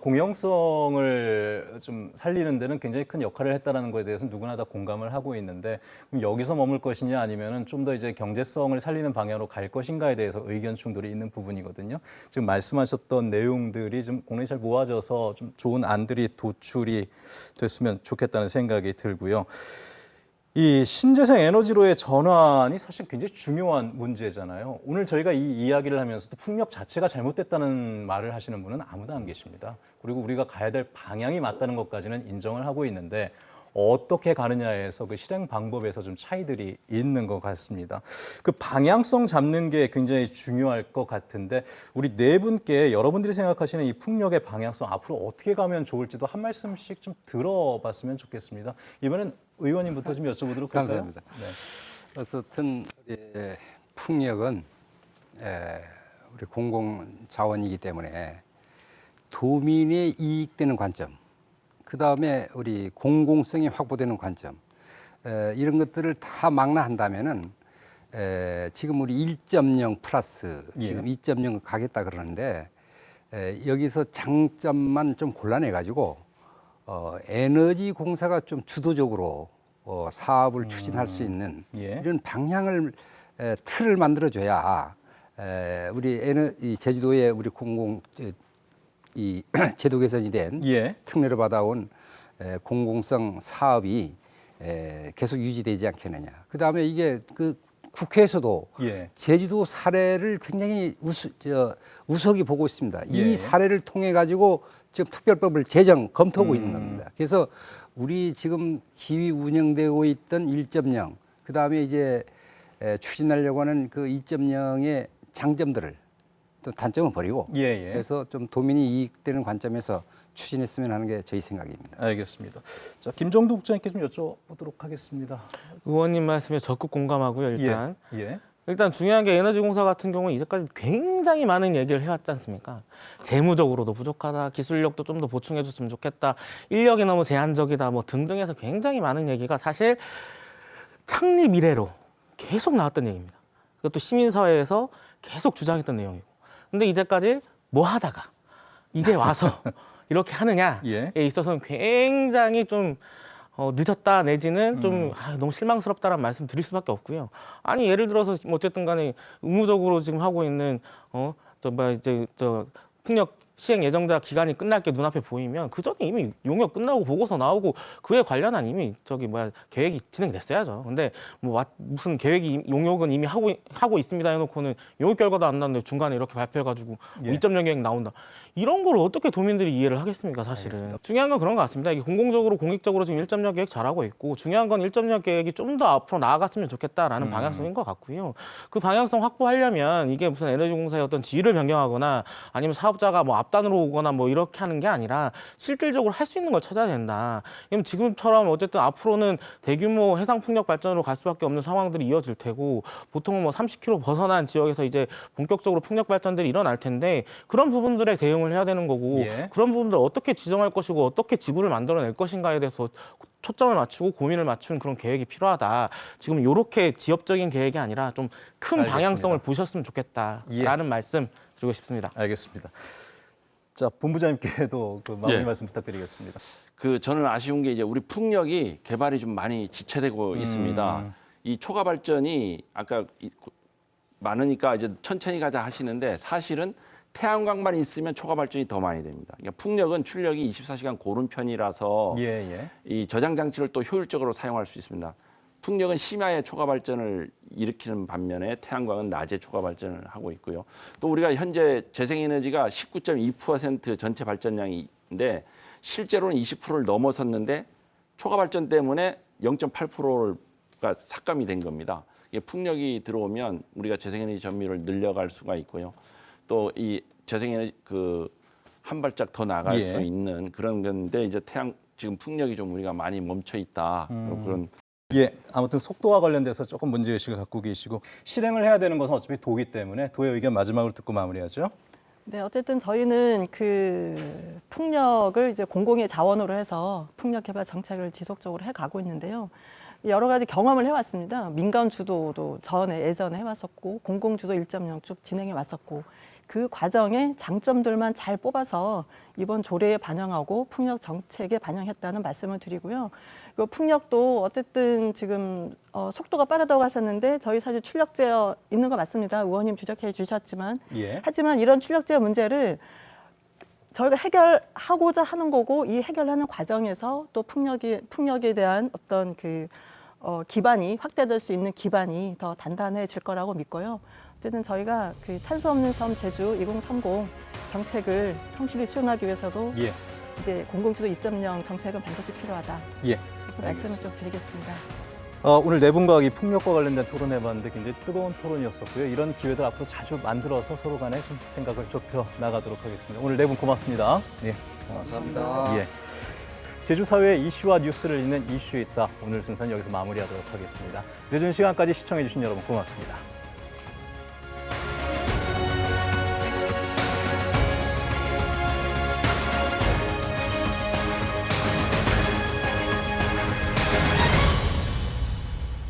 공영성을 좀 살리는 데는 굉장히 큰 역할을 했다라는 것에 대해서는 누구나 다 공감을 하고 있는데 그럼 여기서 머물 것이냐 아니면은 좀 더 이제 경제성을 살리는 방향으로 갈 것인가에 대해서 의견 충돌이 있는 부분이거든요. 지금 말씀하셨던 내용들이 좀 공론이 잘 모아져서 좀 좋은 안들이 도출이 됐으면 좋겠다는 생각이 들고요. 이 신재생 에너지로의 전환이 사실 굉장히 중요한 문제잖아요. 오늘 저희가 이 이야기를 하면서도 풍력 자체가 잘못됐다는 말을 하시는 분은 아무도 안 계십니다. 그리고 우리가 가야 될 방향이 맞다는 것까지는 인정을 하고 있는데 어떻게 가느냐에서 그 실행 방법에서 좀 차이들이 있는 것 같습니다. 그 방향성 잡는 게 굉장히 중요할 것 같은데 우리 네 분께 여러분들이 생각하시는 이 풍력의 방향성 앞으로 어떻게 가면 좋을지도 한 말씀씩 좀 들어봤으면 좋겠습니다. 이번엔 의원님부터 좀 여쭤보도록 할까요? 감사합니다. 어쨌든 풍력은 우리 공공 자원이기 때문에 도민의 이익되는 관점, 그 다음에 우리 공공성이 확보되는 관점, 이런 것들을 다 망라한다면은 지금 우리 1.0 플러스 지금 2.0 가겠다 그러는데 여기서 장점만 좀 골라내 가지고 에너지 공사가 좀 주도적으로 사업을 추진할 수 있는 이런 방향을 틀을 만들어줘야 우리 이 제주도의 우리 공공 이 제도 개선이 된 특례를 받아온 공공성 사업이 계속 유지되지 않겠느냐. 그 다음에 이게 그 국회에서도 제주도 사례를 굉장히 우석이 보고 있습니다. 이 사례를 통해 가지고 지금 특별법을 검토하고 있는 겁니다. 그래서 우리 지금 기위 운영되고 있던 1.0, 그 다음에 이제 추진하려고 하는 그 2.0의 장점들을 또 단점은 버리고 그래서 좀 도민이 이익되는 관점에서 추진했으면 하는 게 저희 생각입니다. 알겠습니다. 자, 김정두 국장님께 좀 여쭤보도록 하겠습니다. 의원님 말씀에 적극 공감하고요. 일단 중요한 게 에너지공사 같은 경우는 이제까지 굉장히 많은 얘기를 해왔지 않습니까? 재무적으로도 부족하다, 기술력도 좀 더 보충해줬으면 좋겠다, 인력이 너무 제한적이다, 뭐 등등해서 굉장히 많은 얘기가 사실 창립 이래로 계속 나왔던 얘기입니다. 그것도 시민사회에서 계속 주장했던 내용이고. 근데 이제까지 뭐 하다가 이제 와서 이렇게 하느냐에 있어서는 굉장히 좀 늦었다 내지는 좀 너무 실망스럽다라는 말씀 드릴 수밖에 없고요. 아니 예를 들어서 뭐 어쨌든 간에 의무적으로 지금 하고 있는 폭력 시행 예정자 기간이 끝날 게 눈앞에 보이면 그 전에 이미 용역 끝나고 보고서 나오고 그에 관련한 이미 계획이 진행됐어야죠. 근데 뭐 무슨 계획이 용역은 이미 하고 있습니다 해놓고는 용역 결과도 안 나왔는데 중간에 이렇게 발표해가지고 2.0 계획 나온다. 이런 걸 어떻게 도민들이 이해를 하겠습니까, 사실은. 알겠습니다. 중요한 건 그런 것 같습니다. 이게 공공적으로, 공익적으로 지금 1.0 계획 잘하고 있고, 중요한 건 1.0 계획이 좀 더 앞으로 나아갔으면 좋겠다라는 방향성인 것 같고요. 그 방향성 확보하려면 이게 무슨 에너지공사의 어떤 지위를 변경하거나 아니면 사업자가 뭐 앞단으로 오거나 뭐 이렇게 하는 게 아니라 실질적으로 할 수 있는 걸 찾아야 된다. 그럼 지금처럼 어쨌든 앞으로는 대규모 해상 풍력 발전으로 갈 수밖에 없는 상황들이 이어질 테고, 보통은 뭐 30km 벗어난 지역에서 이제 본격적으로 풍력 발전들이 일어날 텐데, 그런 부분들에 대응을 해야 되는 거고, 그런 부분들을 어떻게 지정할 것이고 어떻게 지구를 만들어낼 것인가에 대해서 초점을 맞추고 고민을 맞춘 그런 계획이 필요하다. 지금 이렇게 지역적인 계획이 아니라 좀 큰 방향성을 보셨으면 좋겠다라는 말씀 드리고 싶습니다. 알겠습니다. 자, 본부장님께도 그 마무리 말씀 부탁드리겠습니다. 저는 아쉬운 게 이제 우리 풍력이 개발이 좀 많이 지체되고 있습니다. 이 초가 발전이 아까 많으니까 이제 천천히 가자 하시는데, 사실은 태양광만 있으면 초가 발전이 더 많이 됩니다. 그러니까 풍력은 출력이 24시간 고른 편이라서 이 저장 장치를 또 효율적으로 사용할 수 있습니다. 풍력은 심야에 초가 발전을 일으키는 반면에 태양광은 낮에 초가 발전을 하고 있고요. 또 우리가 현재 재생에너지가 19.2% 전체 발전량인데 실제로는 20%를 넘어섰는데 초가 발전 때문에 0.8%가 삭감이 된 겁니다. 이게 풍력이 들어오면 우리가 재생에너지 점유율을 늘려갈 수가 있고요. 또 이 재생에너지 한 발짝 더 나갈 수 있는 그런 건데, 이제 지금 풍력이 좀 우리가 많이 멈춰 있다. 그런. 아무튼 속도와 관련돼서 조금 문제의식을 갖고 계시고, 실행을 해야 되는 것은 어차피 도기 때문에 도의 의견 마지막으로 듣고 마무리하죠. 네, 어쨌든 저희는 그 풍력을 이제 공공의 자원으로 해서 풍력 개발 정책을 지속적으로 해가고 있는데요. 여러 가지 경험을 해왔습니다. 민간 주도도 예전에 해왔었고, 공공 주도 1.0 쭉 진행해 왔었고, 그 과정의 장점들만 잘 뽑아서 이번 조례에 반영하고 풍력 정책에 반영했다는 말씀을 드리고요. 그 풍력도 어쨌든 지금 속도가 빠르다고 하셨는데, 저희 사실 출력 제어 있는 거 맞습니다. 의원님 지적해 주셨지만, 하지만 이런 출력 제어 문제를 저희가 해결하고자 하는 거고, 이 해결하는 과정에서 또 풍력에 대한 어떤 기반이 확대될 수 있는 기반이 더 단단해질 거라고 믿고요. 어쨌든 저희가 그 탄소 없는 섬 제주 2030 정책을 성실히 수행하기 위해서도 이제 공공주도 2.0 정책은 반드시 필요하다. 이렇게 말씀을 좀 드리겠습니다. 오늘 네 분과 이 풍력과 관련된 토론해봤는데 굉장히 뜨거운 토론이었었고요. 이런 기회들 앞으로 자주 만들어서 서로 간에 좀 생각을 좁혀 나가도록 하겠습니다. 오늘 네 분 고맙습니다. 고맙습니다. 제주 사회의 이슈와 뉴스를 잇는 이슈 있다. 오늘 순서는 여기서 마무리하도록 하겠습니다. 늦은 시간까지 시청해주신 여러분 고맙습니다.